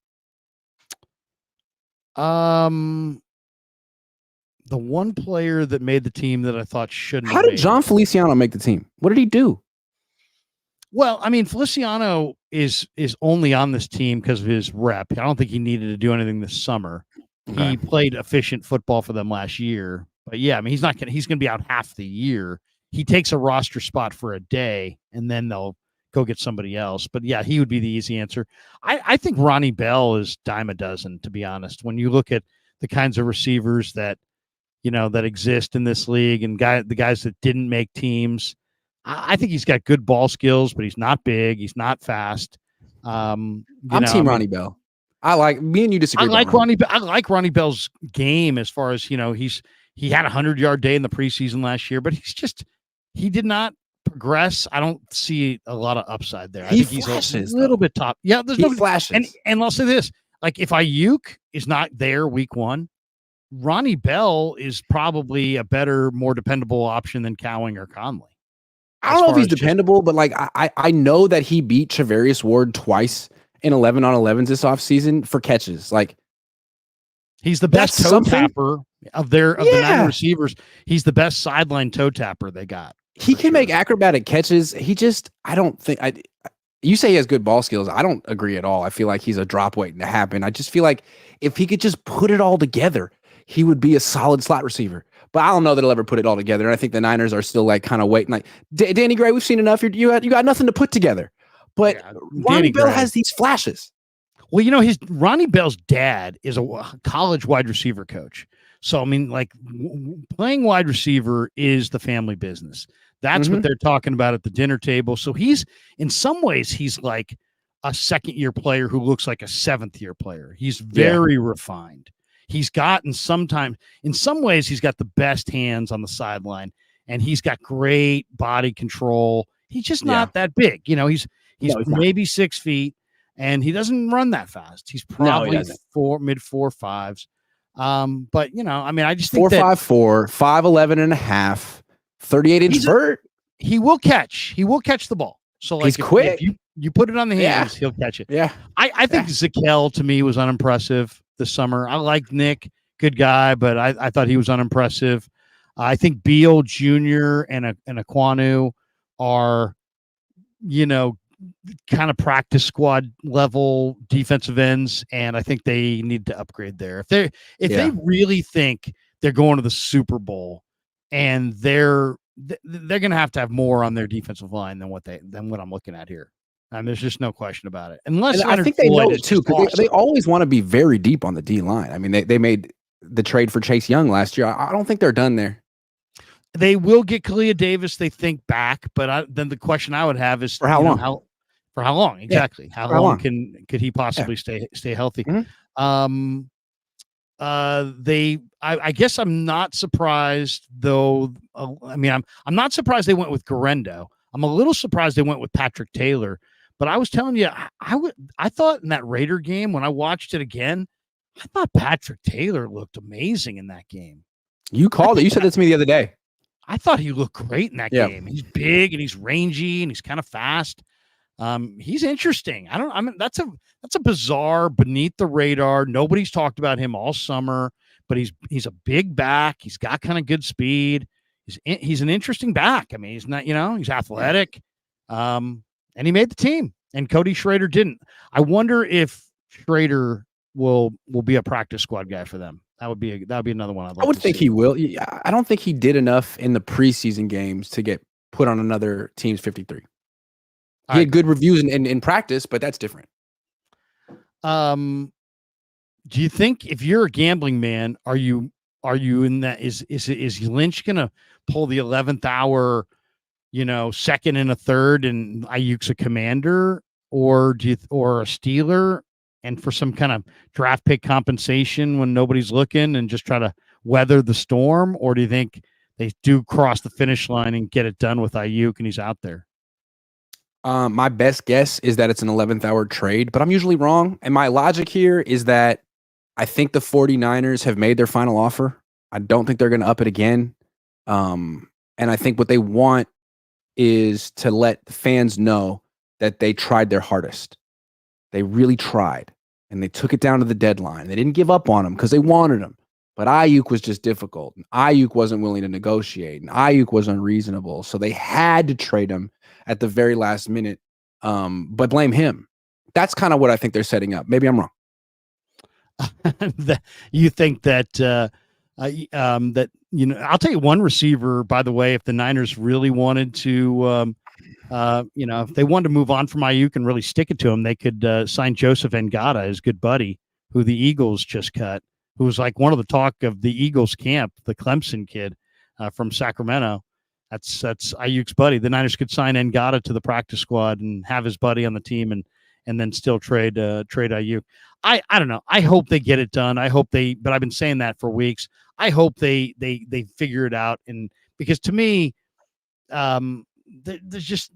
Speaker 1: The one player that made the team that I thought shouldn't.
Speaker 2: How did John Feliciano make the team? What did he do?
Speaker 1: Well, I mean, Feliciano is only on this team because of his rep. I don't think he needed to do anything this summer. Okay. He played efficient football for them last year. But yeah, I mean, he's going to be out half the year. He takes a roster spot for a day and then they'll go get somebody else. But yeah, he would be the easy answer. I think Ronnie Bell is dime a dozen, to be honest. When you look at the kinds of receivers that exist in this league and the guys that didn't make teams, I think he's got good ball skills, but he's not big. He's not fast.
Speaker 2: I'm team Ronnie Bell. Me and you disagree.
Speaker 1: I like Ronnie Bell's game as far as, he's He had a 100-yard day in the preseason last year, but he did not progress. I don't see a lot of upside there. I think he's a little bit top. Yeah, there's no
Speaker 2: flashes.
Speaker 1: And I'll say this, like if Aiyuk is not there week 1, Ronnie Bell is probably a better, more dependable option than Cowing or Conley.
Speaker 2: I don't know if he's dependable, but like I know that he beat Charvarius Ward twice in 11-on-11s this offseason for catches. Like
Speaker 1: he's the best toe tapper of the 9 receivers. He's the best sideline toe tapper they got.
Speaker 2: He can make acrobatic catches. I don't think you say he has good ball skills. I don't agree at all. I feel like he's a drop waiting to happen. I just feel like if he could just put it all together, he would be a solid slot receiver. But I don't know that he'll ever put it all together. And I think the Niners are still like kind of waiting. Like Danny Gray, we've seen enough. You got nothing to put together. But Ronnie Bell has these flashes.
Speaker 1: Well, Ronnie Bell's dad is a college wide receiver coach. So, I mean, like playing wide receiver is the family business. That's what they're talking about at the dinner table. So in some ways, he's like a second-year player who looks like a seventh-year player. He's very refined. He's got in some ways, he's got the best hands on the sideline, and he's got great body control. He's just not that big. He's maybe 6 feet, and he doesn't run that fast. He's probably mid 4.5s. But I just think
Speaker 2: 4.54, 5'11 and a half, 38-inch vert.
Speaker 1: He will catch the ball. So like
Speaker 2: he's quick.
Speaker 1: If you put it on the hands, he'll catch it.
Speaker 2: Yeah.
Speaker 1: I think Zakelj to me was unimpressive this summer. I like Nick, good guy, but I thought he was unimpressive. I think Beal Jr. and Aquanu are, kind of practice squad level defensive ends, and I think they need to upgrade there. If they really think they're going to the Super Bowl, and they're going to have more on their defensive line than what I'm looking at here. There's just no question about it. Unless
Speaker 2: I think they know it too, because they always want to be very deep on the D line. I mean, they made the trade for Chase Young last year. I don't think they're done there.
Speaker 1: They will get Kalia Davis, they think, back, but then the question I would have is
Speaker 2: for how long?
Speaker 1: For how long exactly? How long could he possibly stay healthy?
Speaker 2: Mm-hmm.
Speaker 1: I guess I'm not surprised though. I'm not surprised they went with Garendo. I'm a little surprised they went with Patrick Taylor. But I was telling you, I thought in that Raider game when I watched it again, I thought Patrick Taylor looked amazing in that game.
Speaker 2: You called it. You said that to me the other day.
Speaker 1: I thought he looked great in that game. He's big and he's rangy and he's kind of fast. He's interesting. That's a bizarre, beneath the radar. Nobody's talked about him all summer, but he's a big back. He's got kind of good speed. He's an interesting back. I mean, he's not, he's athletic. And he made the team, and Cody Schrader didn't. I wonder if Schrader will be a practice squad guy for them. That would be another one.
Speaker 2: I would think he will. I don't think he did enough in the preseason games to get put on another team's 53. He had good reviews in practice, but that's different.
Speaker 1: Do you think if you're a gambling man, are you in that? Is Lynch gonna pull the 11th hour, second and a third, and Aiyuk's a commander, or a Steeler, and for some kind of draft pick compensation when nobody's looking, and just try to weather the storm, or do you think they do cross the finish line and get it done with Aiyuk and he's out there?
Speaker 2: My best guess is that it's an 11th hour trade, but I'm usually wrong. And my logic here is that I think the 49ers have made their final offer. I don't think they're going to up it again. And I think what they want is to let fans know that they tried their hardest. They really tried, and they took it down to the deadline. They didn't give up on him because they wanted him. But Aiyuk was just difficult. And Aiyuk wasn't willing to negotiate. And Aiyuk was unreasonable. So they had to trade him at the very last minute. But blame him. That's kind of what I think they're setting up. Maybe I'm wrong.
Speaker 1: You think that I'll tell you one receiver, by the way, if the Niners really wanted to, if they wanted to move on from Aiyuk and really stick it to him, they could sign Joseph Ngata, his good buddy, who the Eagles just cut, who was like one of the talk of the Eagles camp, the Clemson kid from Sacramento. That's Aiyuk's buddy. The Niners could sign Ngata to the practice squad and have his buddy on the team and then still trade Aiyuk. I don't know. I hope they get it done. But I've been saying that for weeks. I hope they figure it out. And because to me, there's just,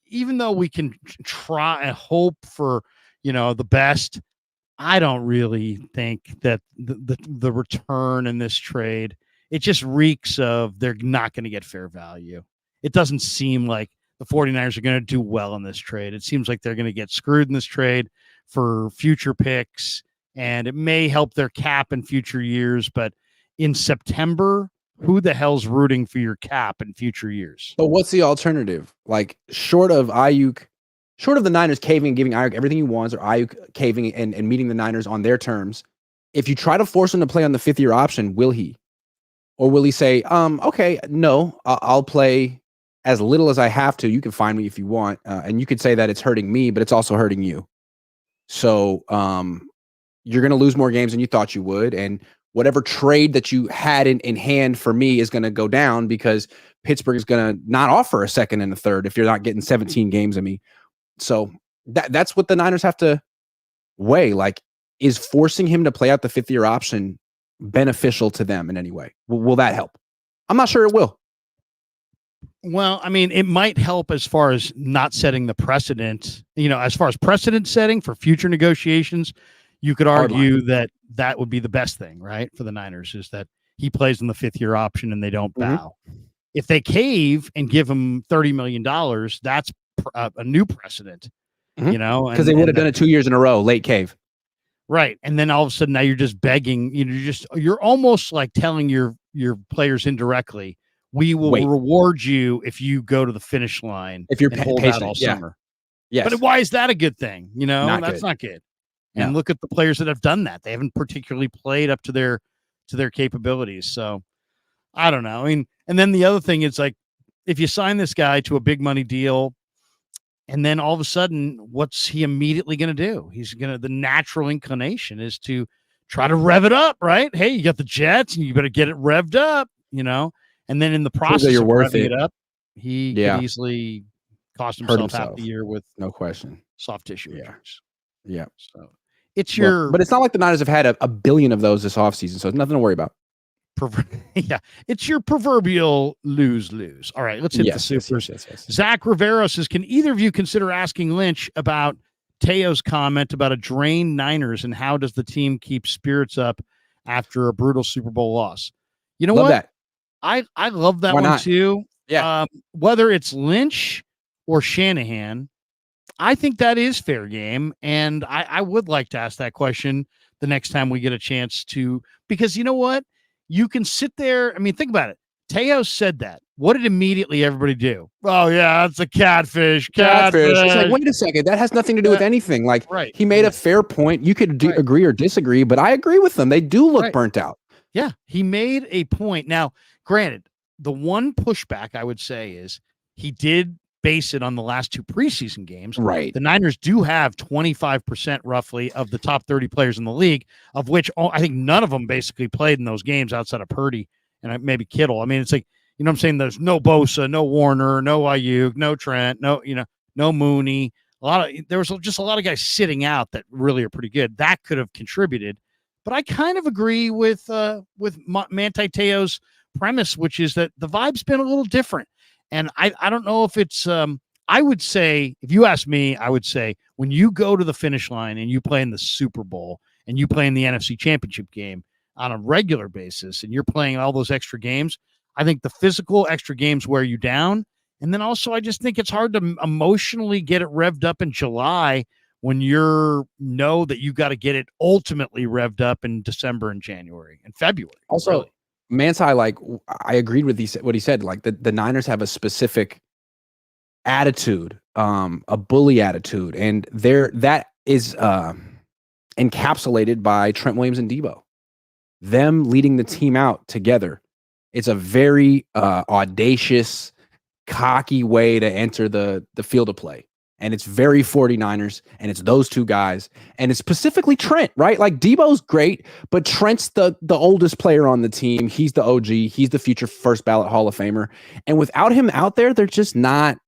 Speaker 1: even though we can try and hope for, the best, I don't really think that the return in this trade, it just reeks of they're not going to get fair value. It doesn't seem like the 49ers are going to do well in this trade. It seems like they're going to get screwed in this trade for future picks, and it may help their cap in future years. But in September, who the hell's rooting for your cap in future years?
Speaker 2: But what's the alternative? Like, short of the Niners caving and giving Aiyuk everything he wants, or Aiyuk caving and meeting the Niners on their terms, if you try to force him to play on the 5th-year option, will he? Or will he say, okay, no, I'll play as little as I have to. You can find me if you want. And you could say that it's hurting me, but it's also hurting you. So you're going to lose more games than you thought you would. And whatever trade that you had in hand for me is going to go down, because Pittsburgh is going to not offer a second and a third if you're not getting 17 games of me. So that's what the Niners have to weigh. Like, is forcing him to play out the 5th-year option beneficial to them in any way? Will that help? I'm not sure it will.
Speaker 1: Well, I mean, it might help as far as not setting the precedent, as far as precedent setting for future negotiations. You could argue that would be the best thing, right, for the Niners, is that he plays in the 5th-year option and they don't bow. If they cave and give him $30 million, that's a new precedent, because
Speaker 2: they would have done it 2 years in a row, late cave.
Speaker 1: Right. And then all of a sudden now you're just begging, you're almost like telling your players indirectly, we will reward you if you go to the finish line, if you're hold out all summer. Yes. But why is that a good thing? That's not good. And look at the players that have done that. They haven't particularly played up to their capabilities. So I don't know. I mean, and then the other thing is, like, if you sign this guy to a big money deal, and then all of a sudden, what's he immediately going to do? The natural inclination is to try to rev it up, right? Hey, you got the Jets and you better get it revved up, and then in the process of revving it up, he could easily cost himself half the year with
Speaker 2: no question
Speaker 1: soft tissue injuries.
Speaker 2: Yeah.
Speaker 1: So it's
Speaker 2: but it's not like the Niners have had a billion of those this offseason, so it's nothing to worry about.
Speaker 1: It's your proverbial lose-lose. All right, let's hit the supers. Yes. Zach Rivera says, can either of you consider asking Lynch about Teo's comment about a drained Niners, and how does the team keep spirits up after a brutal Super Bowl loss? You know what? I love that one too.
Speaker 2: Yeah.
Speaker 1: Whether it's Lynch or Shanahan, I think that is fair game, and I would like to ask that question the next time we get a chance to, because you know what? You can sit there. I mean, think about it. Teo said that. What did immediately everybody do? Oh, yeah, that's a catfish. Catfish.
Speaker 2: It's like, wait a second. That has nothing to do with anything. Like, he made a fair point. You could agree or disagree, but I agree with them. They do look burnt out.
Speaker 1: Yeah, he made a point. Now, granted, the one pushback I would say is he did base it on the last 2 preseason games.
Speaker 2: Right.
Speaker 1: The Niners do have 25% roughly of the top 30 players in the league, of which I think none of them basically played in those games outside of Purdy and maybe Kittle. I mean, it's like, what I'm saying? There's no Bosa, no Warner, no Aiyuk, no Trent, no Mooney. There was just a lot of guys sitting out that really are pretty good. That could have contributed. But I kind of agree with Manti Te'o's premise, which is that the vibe's been a little different. And I don't know if it's I would say, if you ask me, I would say when you go to the finish line and you play in the Super Bowl and you play in the NFC Championship game on a regular basis and you're playing all those extra games, I think the physical extra games wear you down. And then also I just think it's hard to emotionally get it revved up in July when know that you got to get it ultimately revved up in December and January and February.
Speaker 2: Also, really. Manti, I agreed with what he said. Like, the Niners have a specific attitude, a bully attitude, and that is encapsulated by Trent Williams and Debo. Them leading the team out together. It's a very audacious, cocky way to enter the field of play. And it's very 49ers, and it's those two guys, and it's specifically Trent, right? Like, Debo's great, but Trent's the oldest player on the team. He's the OG. He's the future first ballot Hall of Famer. And without him out there, they're just not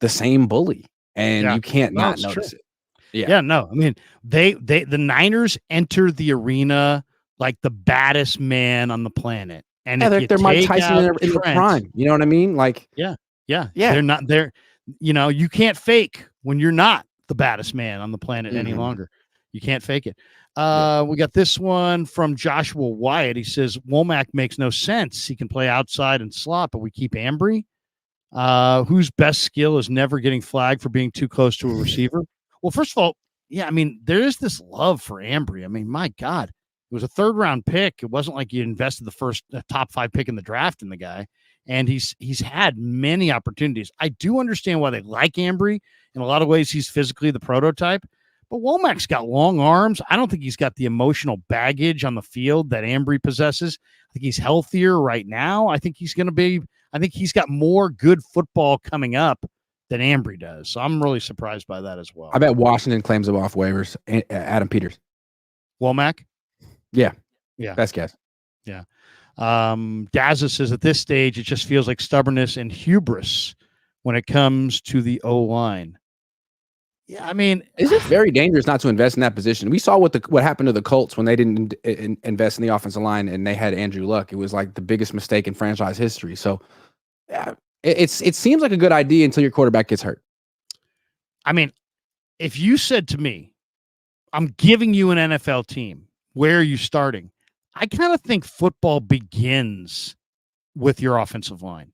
Speaker 2: the same bully. and you can't
Speaker 1: No,
Speaker 2: not
Speaker 1: it's
Speaker 2: notice
Speaker 1: true.
Speaker 2: it. Yeah.
Speaker 1: Yeah, no. I mean, the Niners enter the arena like the baddest man on the planet. And if you
Speaker 2: they're Mike
Speaker 1: take
Speaker 2: Tyson
Speaker 1: out
Speaker 2: in their
Speaker 1: Trent,
Speaker 2: prime. You know what I mean? Like,
Speaker 1: yeah,
Speaker 2: yeah.
Speaker 1: they're not there. You know, you can't fake when you're not the baddest man on the planet any longer. You can't fake it. We got this one from Joshua Wyatt. He says Womack makes no sense. He can play outside and slot, but we keep Ambry, whose best skill is never getting flagged for being too close to a receiver. Well, first of all, yeah, I mean, there is this love for Ambry. I mean, my God, it was a 3rd-round pick. It wasn't like you invested the first top 5 pick in the draft in the guy. And he's had many opportunities. I do understand why they like Ambry. In a lot of ways, he's physically the prototype. But Womack's got long arms. I don't think he's got the emotional baggage on the field that Ambry possesses. I think he's healthier right now. I think he's got more good football coming up than Ambry does. So I'm really surprised by that as well.
Speaker 2: I bet Washington claims him off waivers. Adam Peters.
Speaker 1: Womack?
Speaker 2: Yeah.
Speaker 1: Yeah.
Speaker 2: Best guess.
Speaker 1: Yeah. Dazza says at this stage, it just feels like stubbornness and hubris when it comes to the O-line. Yeah, I mean,
Speaker 2: it's just very dangerous not to invest in that position. We saw what happened to the Colts when they didn't invest in the offensive line and they had Andrew Luck. It was like the biggest mistake in franchise history. So it seems like a good idea until your quarterback gets hurt.
Speaker 1: I mean, if you said to me, I'm giving you an NFL team, where are you starting? I kind of think football begins with your offensive line.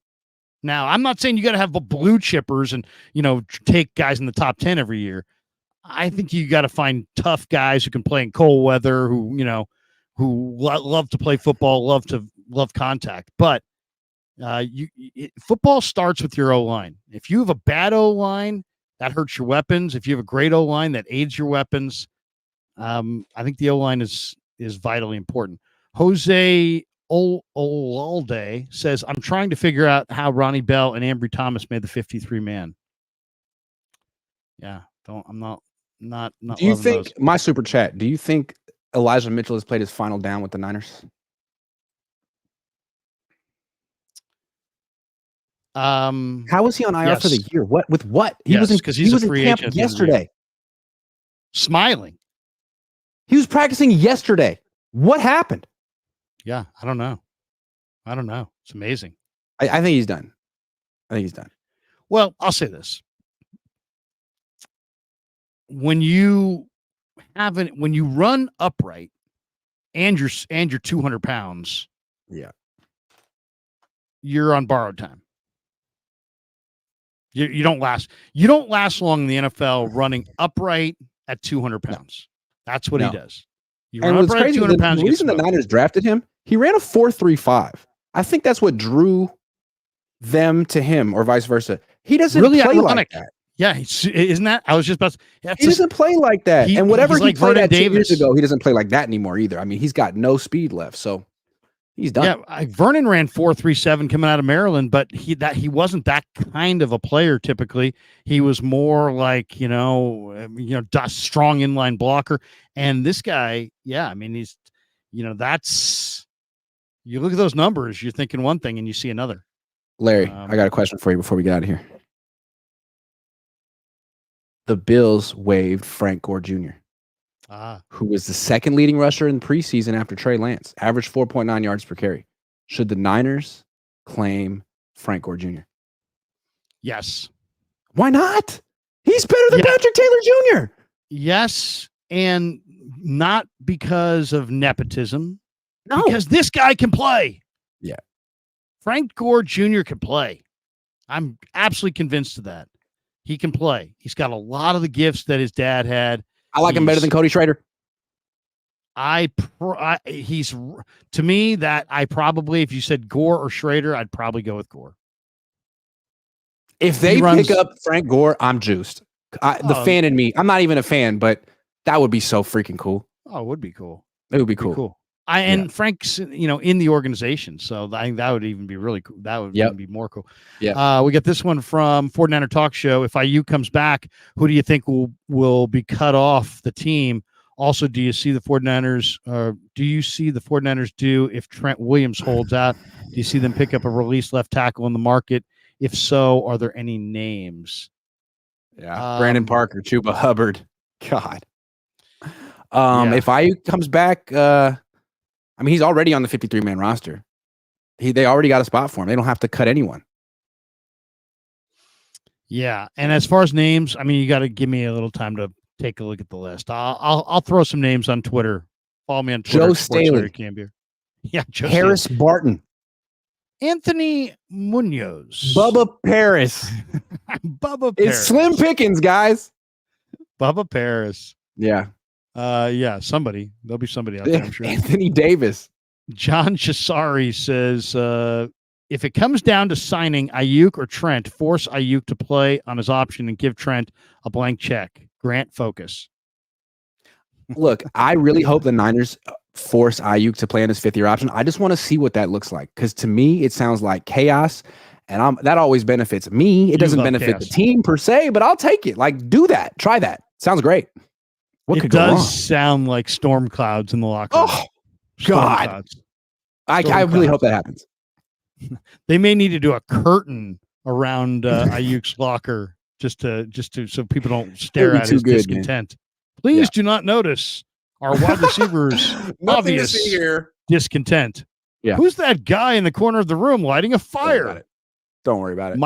Speaker 1: Now, I'm not saying you got to have the blue chippers and, take guys in the top 10 every year. I think you got to find tough guys who can play in cold weather, who love to play football, love contact. But football starts with your O-line. If you have a bad O-line, that hurts your weapons. If you have a great O-line, that aids your weapons. I think the O-line is vitally important. Jose Olalde says, I'm trying to figure out how Ronnie Bell and Ambry Thomas made the 53-man. Yeah, I'm not.
Speaker 2: Do you think those. My super chat? Do you think Elijah Mitchell has played his final down with the Niners? How was he on IR for the year? What with what? He was in camp yesterday,
Speaker 1: smiling.
Speaker 2: He was practicing yesterday. What happened?
Speaker 1: Yeah, I don't know. It's amazing.
Speaker 2: I think he's done.
Speaker 1: Well, I'll say this. When you run upright and you're 200 pounds,
Speaker 2: yeah,
Speaker 1: you're on borrowed time. You don't last long in the NFL running upright at 200 pounds. That's what he does. You run upright at 200 pounds.
Speaker 2: The reason the Niners drafted him, he ran a 4.35. I think that's what drew them to him, or vice versa. He doesn't really play like that.
Speaker 1: Yeah, isn't that? I was just about to.
Speaker 2: He doesn't play like that. And whatever he played at 2 years ago, he doesn't play like that anymore either. I mean, he's got no speed left, so he's done.
Speaker 1: Yeah, Vernon ran 4.37 coming out of Maryland, but he wasn't that kind of a player typically. He was more like, strong inline blocker. And this guy, yeah, I mean, he's, that's, you look at those numbers, you're thinking one thing and you see another.
Speaker 2: Larry, I got a question for you before we get out of here. The Bills waived Frank Gore Jr., who was the second leading rusher in preseason after Trey Lance, averaged 4.9 yards per carry. Should the Niners claim Frank Gore Jr.?
Speaker 1: Yes.
Speaker 2: Why not? He's better than Patrick Taylor Jr.
Speaker 1: Yes, and not because of nepotism. No. Because this guy can play.
Speaker 2: Yeah.
Speaker 1: Frank Gore Jr. can play. I'm absolutely convinced of that. He can play. He's got a lot of the gifts that his dad had.
Speaker 2: I like him better than Cody Schrader.
Speaker 1: He's to me that I probably, if you said Gore or Schrader, I'd probably go with Gore.
Speaker 2: If they pick up Frank Gore, I'm juiced. The fan in me, I'm not even a fan, but that would be so freaking cool.
Speaker 1: Oh, it would be cool.
Speaker 2: It would be cool.
Speaker 1: And Frank's, in the organization. So I think that would even be really cool. That would even be more cool.
Speaker 2: Yeah.
Speaker 1: We get this one from 49er Talk Show. If Aiyuk comes back, who do you think will be cut off the team? Also, do you see the 49ers do if Trent Williams holds out? Do you see them pick up a release left tackle in the market? If so, are there any names?
Speaker 2: Yeah. Brandon Parker, Chuba Hubbard. God.
Speaker 1: Yeah.
Speaker 2: If Aiyuk comes back, I mean, he's already on the 53-man roster. They already got a spot for him. They don't have to cut anyone.
Speaker 1: Yeah, and as far as names, I mean, you got to give me a little time to take a look at the list. I'll throw some names on Twitter. Follow me on Twitter.
Speaker 2: Joe Staley.
Speaker 1: Yeah, Joe
Speaker 2: Harris
Speaker 1: Staley.
Speaker 2: Barton.
Speaker 1: Anthony Munoz.
Speaker 2: Bubba Paris.
Speaker 1: Bubba Paris.
Speaker 2: It's slim pickings, guys.
Speaker 1: Bubba Paris.
Speaker 2: Yeah.
Speaker 1: Yeah, somebody. There'll be somebody out there, I'm sure.
Speaker 2: Anthony Davis.
Speaker 1: John Chisari says, if it comes down to signing Aiyuk or Trent, force Aiyuk to play on his option and give Trent a blank check. Grant focus.
Speaker 2: Look, I really hope the Niners force Aiyuk to play on his 5th-year option. I just want to see what that looks like, because to me, it sounds like chaos, and that always benefits me. It doesn't benefit the team per se, but I'll take it. Like, do that. Try that. Sounds great. What could go wrong? It does
Speaker 1: sound like storm clouds in the locker room.
Speaker 2: Oh, God. I really hope that happens.
Speaker 1: They may need to do a curtain around Aiyuk's locker just to so people don't stare at his discontent. Please do not notice our wide receivers' obvious discontent.
Speaker 2: Yeah.
Speaker 1: Who's that guy in the corner of the room lighting a fire?
Speaker 2: Don't worry about it.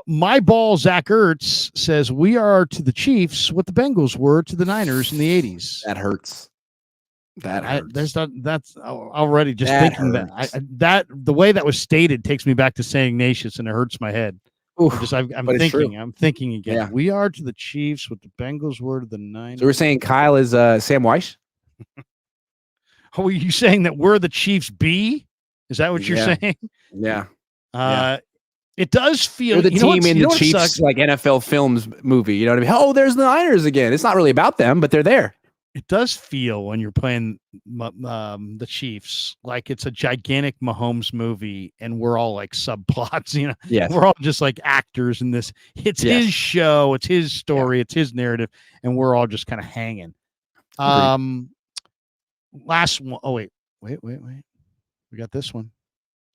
Speaker 1: My ball, Zach Ertz, says we are to the Chiefs what the Bengals were to the Niners in the 80s.
Speaker 2: That hurts. That hurts.
Speaker 1: That's already just that thinking hurts. that the way that was stated takes me back to St. Ignatius, and it hurts my head. I'm thinking again.
Speaker 2: Yeah.
Speaker 1: We are to the Chiefs what the Bengals were to the Niners.
Speaker 2: So we're saying Kyle is Sam Weiss?
Speaker 1: Oh, are you saying that we're the Chiefs B? Is that what you're saying?
Speaker 2: Yeah.
Speaker 1: It does feel
Speaker 2: they're the team in the Chiefs like NFL Films movie. You know what I mean? Oh, there's the Niners again. It's not really about them, but they're there.
Speaker 1: It does feel when you're playing the Chiefs like it's a gigantic Mahomes movie, and we're all like subplots. You know, we're all just like actors in this. It's his show, it's his story, it's his narrative, and we're all just kind of hanging. Last one. Oh wait. We got this one.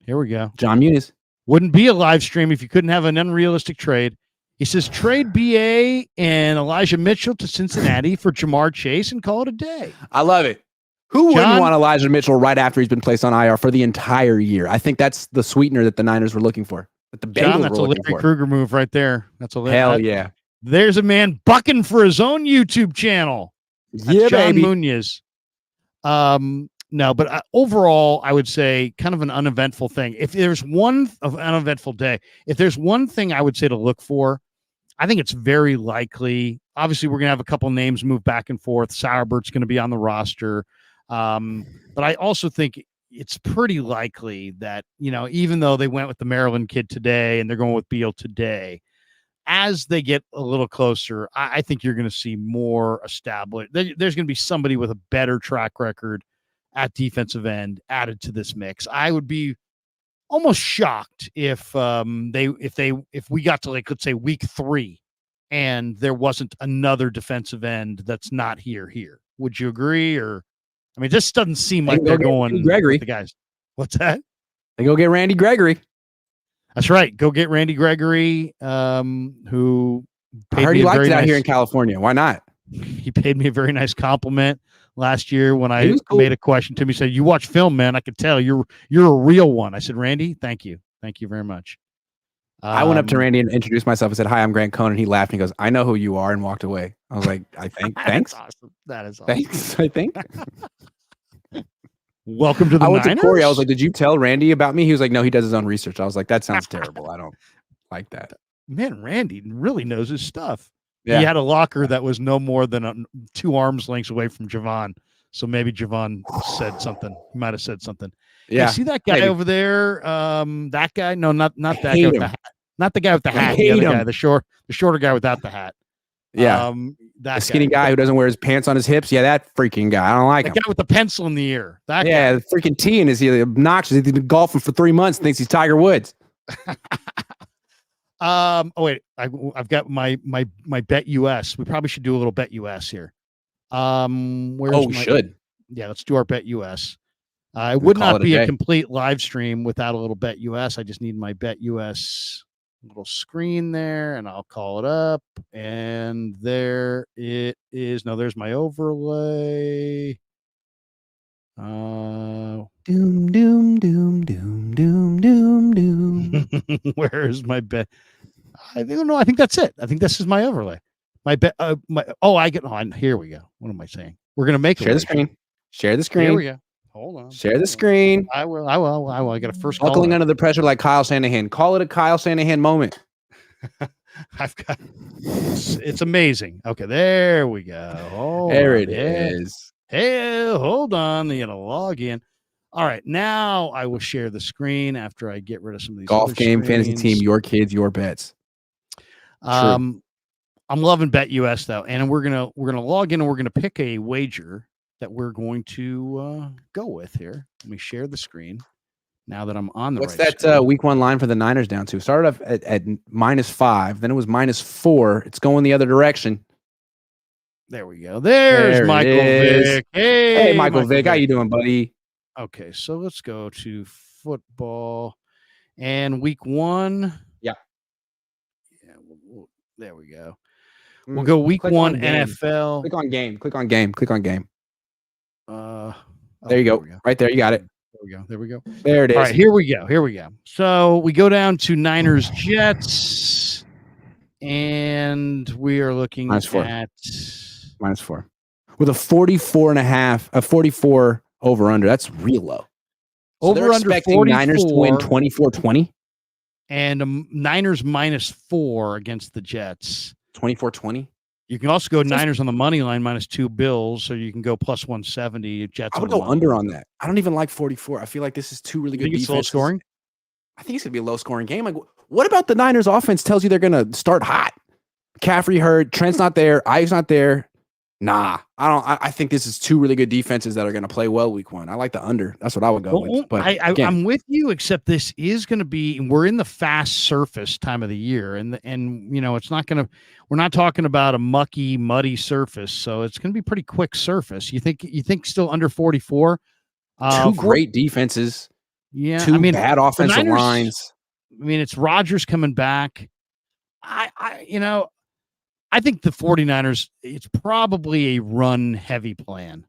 Speaker 1: Here we go.
Speaker 2: John Muniz.
Speaker 1: Wouldn't be a live stream if you couldn't have an unrealistic trade. He says, trade BA and Elijah Mitchell to Cincinnati for Jamar Chase and call it a day.
Speaker 2: I love it. Who wouldn't want Elijah Mitchell right after he's been placed on IR for the entire year? I think that's the sweetener that the Niners were looking for. That the Bengals
Speaker 1: that's
Speaker 2: were
Speaker 1: a Larry Krueger move right there. That's a
Speaker 2: hell yeah.
Speaker 1: There's a man bucking for his own YouTube channel. That's John Munoz. No, but overall, I would say kind of an uneventful thing. If there's one uneventful day, if there's one thing I would say to look for, I think it's very likely. Obviously, we're going to have a couple names move back and forth. Sauerbert's going to be on the roster. But I also think it's pretty likely that, even though they went with the Maryland kid today and they're going with Beal today, as they get a little closer, I think you're going to see more established. There's going to be somebody with a better track record at defensive end added to this mix. I would be almost shocked if we got to, like, let's say week 3 and there wasn't another defensive end that's not here. Would you agree? Or, I mean, this doesn't seem like they're going
Speaker 2: Gregory.
Speaker 1: With the guys. What's that?
Speaker 2: They go get Randy Gregory.
Speaker 1: That's right. Go get Randy Gregory, who
Speaker 2: I heard he liked it out here in California. Why not?
Speaker 1: He paid me a very nice compliment last year when I made a question to him. He said, "You watch film, man. I could tell you're a real one." I said, "Randy, thank you very much."
Speaker 2: I went up to Randy and introduced myself and said, "Hi, I'm Grant Cohn," and he laughed and he goes, "I know who you are," and walked away. I was like, thanks.
Speaker 1: Awesome. That is awesome.
Speaker 2: Thanks. I think.
Speaker 1: Welcome to the Niners.
Speaker 2: I went to Corey. I was like, "Did you tell Randy about me?" He was like, "No, he does his own research." I was like, "That sounds terrible. I don't like that."
Speaker 1: Man, Randy really knows his stuff.
Speaker 2: Yeah.
Speaker 1: He had a locker that was no more than 2 arms lengths away from Javon. So maybe Javon said something. He might have said something.
Speaker 2: Yeah.
Speaker 1: Hey, see that guy over there? That guy? No, not that guy with the hat. Not the guy with the hat. The other guy, the shorter guy without the hat.
Speaker 2: Yeah.
Speaker 1: That
Speaker 2: skinny guy who doesn't wear his pants on his hips. Yeah, that freaking guy. I don't like him.
Speaker 1: The guy with the pencil in the ear. That
Speaker 2: guy.
Speaker 1: The
Speaker 2: freaking T in his ear. Obnoxious. He's been golfing for 3 months. Thinks he's Tiger Woods.
Speaker 1: Oh wait, I've got my Bet US. We probably should do a little Bet US here.
Speaker 2: We should.
Speaker 1: Yeah, let's do our Bet US. It would not be a complete live stream without a little Bet US. I just need my Bet US little screen there, and I'll call it up. And there it is. No, there's my overlay.
Speaker 2: Doom, doom, doom, doom, doom, doom, doom.
Speaker 1: Where's my bet? I don't know. I think that's it. I think this is my overlay. My bet. I get on. Here we go. What am I saying? We're gonna make
Speaker 2: Share the screen. Share the screen.
Speaker 1: Here we go. Hold on.
Speaker 2: Share the screen.
Speaker 1: I will. I got a first.
Speaker 2: Buckling under the pressure like Kyle Shanahan. Call it a Kyle Shanahan moment.
Speaker 1: I've got. It's amazing. Okay, there we go.
Speaker 2: There it is.
Speaker 1: Hey, hold on. You gotta log in. All right, now I will share the screen after I get rid of some of these
Speaker 2: golf game,
Speaker 1: screens.
Speaker 2: fantasy team, your kids, your bets.
Speaker 1: I'm loving BetUS though, and we're gonna log in and we're gonna pick a wager that we're going to go with here. Let me share the screen now that I'm on the.
Speaker 2: What's that week 1 line for the Niners down to? Started off at -5, then it was -4. It's going the other direction.
Speaker 1: There we go. There's Michael Vick.
Speaker 2: Hey, Michael Vick. How you doing, buddy?
Speaker 1: Okay, so let's go to football and week 1.
Speaker 2: Yeah.
Speaker 1: There we go. We'll go week 1 NFL.
Speaker 2: Click on game. Click on game. Click on game.
Speaker 1: There
Speaker 2: you go. Right there. You got it.
Speaker 1: There we go.
Speaker 2: There it is.
Speaker 1: All right, here we go. So we go down to Niners Jets, and we are looking at
Speaker 2: -4 with a 44.5, a 44 over under. That's real low. So
Speaker 1: over under 44,
Speaker 2: Niners to win 24-20
Speaker 1: and Niners -4 against the Jets.
Speaker 2: 24-20.
Speaker 1: You can also go Niners on the money line -2 Bills, so you can go +170 Jets.
Speaker 2: I would go under on that. I don't even like 44. I feel like this is two really good defenses.
Speaker 1: It's low scoring.
Speaker 2: I think it's gonna be a low scoring game. Like, what about the Niners offense tells you they're gonna start hot? McCaffrey hurt, Trent's not there, Aiyuk's not there. Nah, I don't. I think this is two really good defenses that are going to play well week 1. I like the under. That's what I would go with. But
Speaker 1: I'm with you, except this is going to be. We're in the fast surface time of the year, and it's not going to. We're not talking about a mucky, muddy surface, so it's going to be pretty quick surface. You think still under 44?
Speaker 2: Two great defenses.
Speaker 1: Yeah,
Speaker 2: two bad offensive lines.
Speaker 1: I mean, it's Rodgers coming back. I think the 49ers, it's probably a run-heavy plan.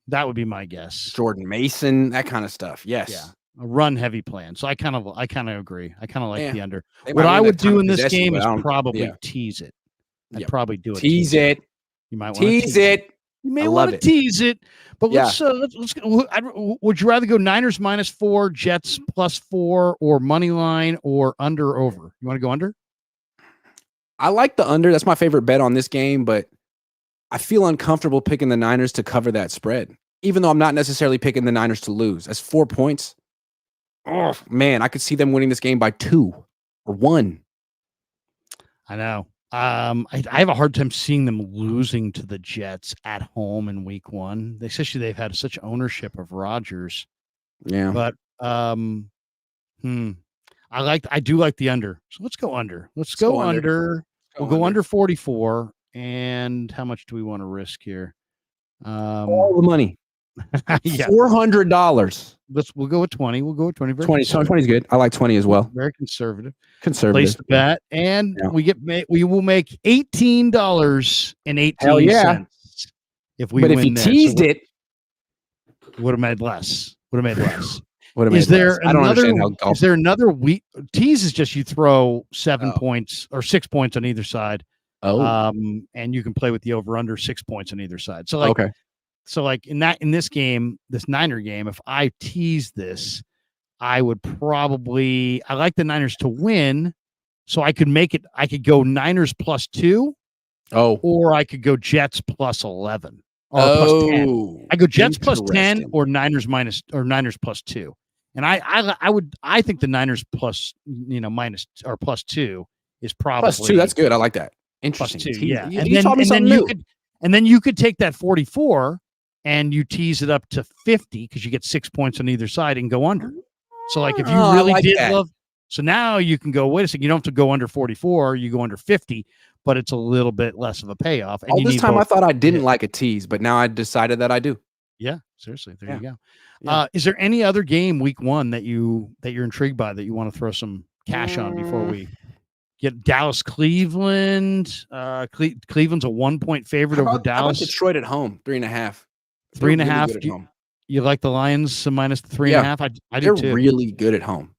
Speaker 1: That would be my guess.
Speaker 2: Jordan Mason, that kind of stuff. Yes.
Speaker 1: Yeah, a run-heavy plan. So I kind of agree. I kind of like the under. What I would do in this game is probably tease it. I'd probably do it.
Speaker 2: Tease it.
Speaker 1: You might want
Speaker 2: to tease it.
Speaker 1: You may want to tease it. But let's would you rather go Niners -4, Jets +4, or money line, or under or over? You want to go under?
Speaker 2: I like the under. That's my favorite bet on this game, but I feel uncomfortable picking the Niners to cover that spread, even though I'm not necessarily picking the Niners to lose. That's 4 points. Oh, man, I could see them winning this game by 2 or 1.
Speaker 1: I know. I have a hard time seeing them losing to the Jets at home in week 1. Especially they've had such ownership of Rodgers.
Speaker 2: Yeah.
Speaker 1: But I do like the under. So let's go under. Let's go under. We'll go under 44. And how much do we want to risk here?
Speaker 2: All the money.
Speaker 1: Yeah.
Speaker 2: $400.
Speaker 1: We'll go with 20. We'll go with 20.
Speaker 2: 20 is good. I like 20 as well.
Speaker 1: Very conservative.
Speaker 2: Place
Speaker 1: the bet, and we will make $18.18.
Speaker 2: Hell yeah.
Speaker 1: If we win.
Speaker 2: But if he teased it,
Speaker 1: would have made less.
Speaker 2: Is there
Speaker 1: another week? Tease is just you throw 7 points or 6 points on either side. And you can play with the over under 6 points on either side. So in this game, this Niner game, if I tease this, I would I like the Niners to win, so I could make it. I could go Niners +2, or I could go Jets +11 or +10. I go Jets +10 or Niners +2. And I think the Niners minus or +2 is probably
Speaker 2: +2. That's good. I like that. Interesting.
Speaker 1: +2, yeah. And then you could take that 44 and you tease it up to 50 because you get 6 points on either side and go under. So if you really love, so now you can go, wait a second, you don't have to go under 44, you go under 50, but it's a little bit less of a payoff. And
Speaker 2: all this time I thought I didn't like a tease, but now I decided that I do.
Speaker 1: Yeah, seriously. There you go. Yeah. Is there any other game week 1 that you're intrigued by that you want to throw some cash on before we Get Dallas, Cleveland. Cleveland's a 1-point favorite over Dallas.
Speaker 2: How about Detroit at home, 3.5?
Speaker 1: 3.5.
Speaker 2: Really
Speaker 1: you like the Lions minus the 3.5? I do too.
Speaker 2: They're really good at home.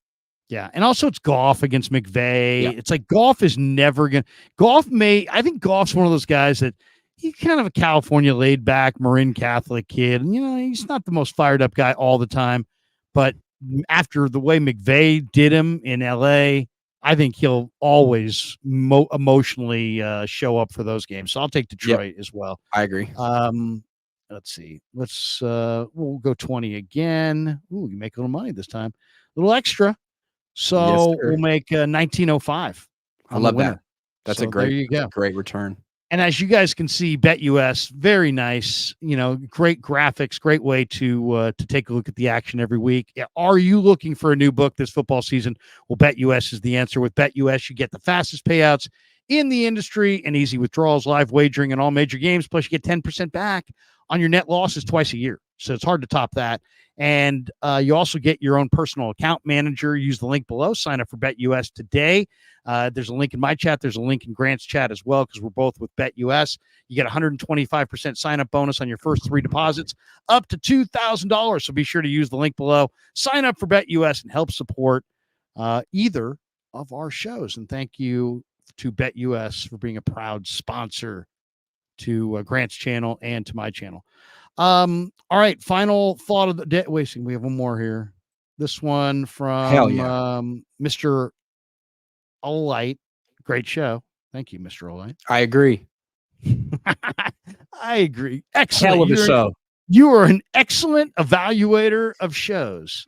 Speaker 1: Yeah, and also it's Goff against McVay.
Speaker 2: Yeah.
Speaker 1: It's like Goff is never going to – I think Goff's one of those guys that he's kind of a California laid-back Marin Catholic kid. And, he's not the most fired-up guy all the time. But after the way McVay did him in L.A., I think he'll always emotionally show up for those games. So I'll take Detroit as well.
Speaker 2: I agree.
Speaker 1: Let's see. We'll go 20 again. Ooh, you make a little money this time. A little extra. So we'll make 1905.
Speaker 2: I love that. That's a great return.
Speaker 1: And as you guys can see, BetUS, very nice. Great graphics, great way to take a look at the action every week. Are you looking for a new book this football season? Well, BetUS is the answer. With BetUS, you get the fastest payouts in the industry and easy withdrawals, live wagering in all major games. Plus, you get 10% back on your net losses twice a year. So it's hard to top that. And you also get your own personal account manager. Use the link below. Sign up for BetUS today. There's a link in my chat. There's a link in Grant's chat as well because we're both with BetUS. You get 125% sign-up bonus on your first 3 deposits up to $2,000. So be sure to use the link below. Sign up for BetUS and help support either of our shows. And thank you to BetUS for being a proud sponsor to Grant's channel and to my channel. All right, final thought of the day. Wait, we have one more here. This one from Mr. Olight. Great show. Thank you, Mr. Olight.
Speaker 2: I agree.
Speaker 1: I agree. Excellent.
Speaker 2: Hell of a show.
Speaker 1: You are an excellent evaluator of shows.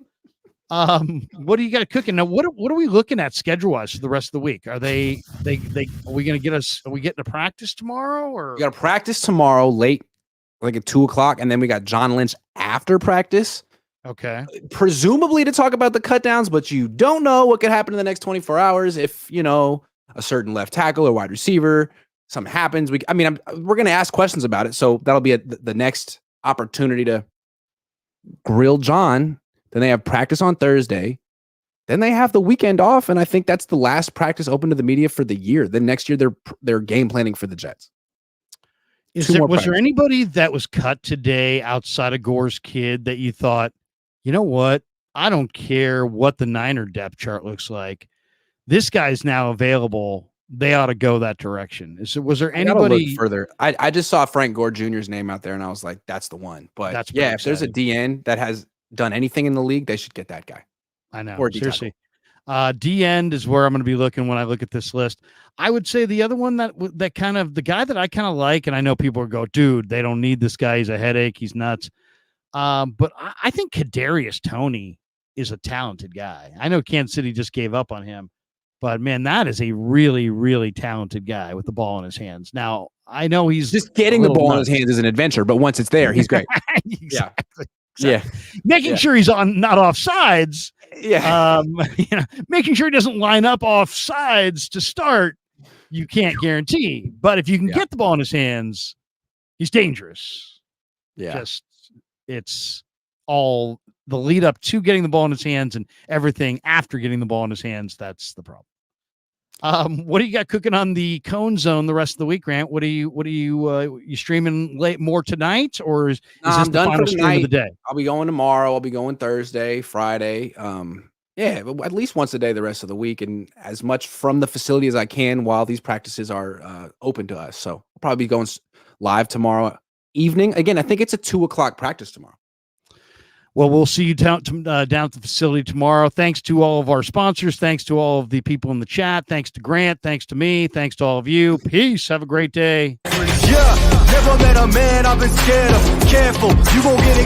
Speaker 1: What do you got cooking now? What are we looking at schedule wise for the rest of the week? Are are we going to get us? Are we getting to practice tomorrow? Or
Speaker 2: we got to practice tomorrow late, like at 2:00, and then we got John Lynch after practice.
Speaker 1: Okay.
Speaker 2: Presumably to talk about the cut downs, but you don't know what could happen in the next 24 hours if a certain left tackle or wide receiver something happens. We're going to ask questions about it, so that'll be the next opportunity to grill John. Then they have practice on Thursday. Then they have the weekend off, and I think that's the last practice open to the media for the year. Then next year they're game planning for the Jets.
Speaker 1: Was there anybody that was cut today outside of Gore's kid that you thought, you know what? I don't care what the Niner depth chart looks like. This guy's now available. They ought to go that direction. Was there anybody
Speaker 2: further? I just saw Frank Gore Jr.'s name out there, and I was like, that's the one. But if there's a DN that has done anything in the league, they should get that guy.
Speaker 1: I know. Seriously. D end is where I'm going to be looking when I look at this list. I would say the other one that kind of the guy that I kind of like, and I know people go, dude, they don't need this guy. He's a headache. He's nuts. But I think Kadarius Toney is a talented guy. I know Kansas City just gave up on him, but man, that is a really, really talented guy with the ball in his hands. Now I know he's
Speaker 2: just getting the ball in his hands is an adventure, but once it's there, he's great.
Speaker 1: Exactly.
Speaker 2: Yeah.
Speaker 1: Making sure he's not off sides.
Speaker 2: Yeah.
Speaker 1: Making sure he doesn't line up off sides to start, you can't guarantee. But if you can get the ball in his hands, he's dangerous.
Speaker 2: Yeah.
Speaker 1: It's all the lead up to getting the ball in his hands and everything after getting the ball in his hands. That's the problem. What do you got cooking on the Cohn Zone the rest of the week, Grant? What are you streaming late more tonight, or is this the final stream of the day?
Speaker 2: I'll be going tomorrow. I'll be going Thursday, Friday. At least once a day the rest of the week, and as much from the facility as I can while these practices are open to us. So I'll probably be going live tomorrow evening. Again, I think it's a 2:00 practice tomorrow.
Speaker 1: Well, we'll see you down at the facility tomorrow. Thanks to all of our sponsors. Thanks to all of the people in the chat. Thanks to Grant. Thanks to me. Thanks to all of you. Peace. Have a great day.
Speaker 3: Yeah, never met a man I've been scared of. Careful, you won't get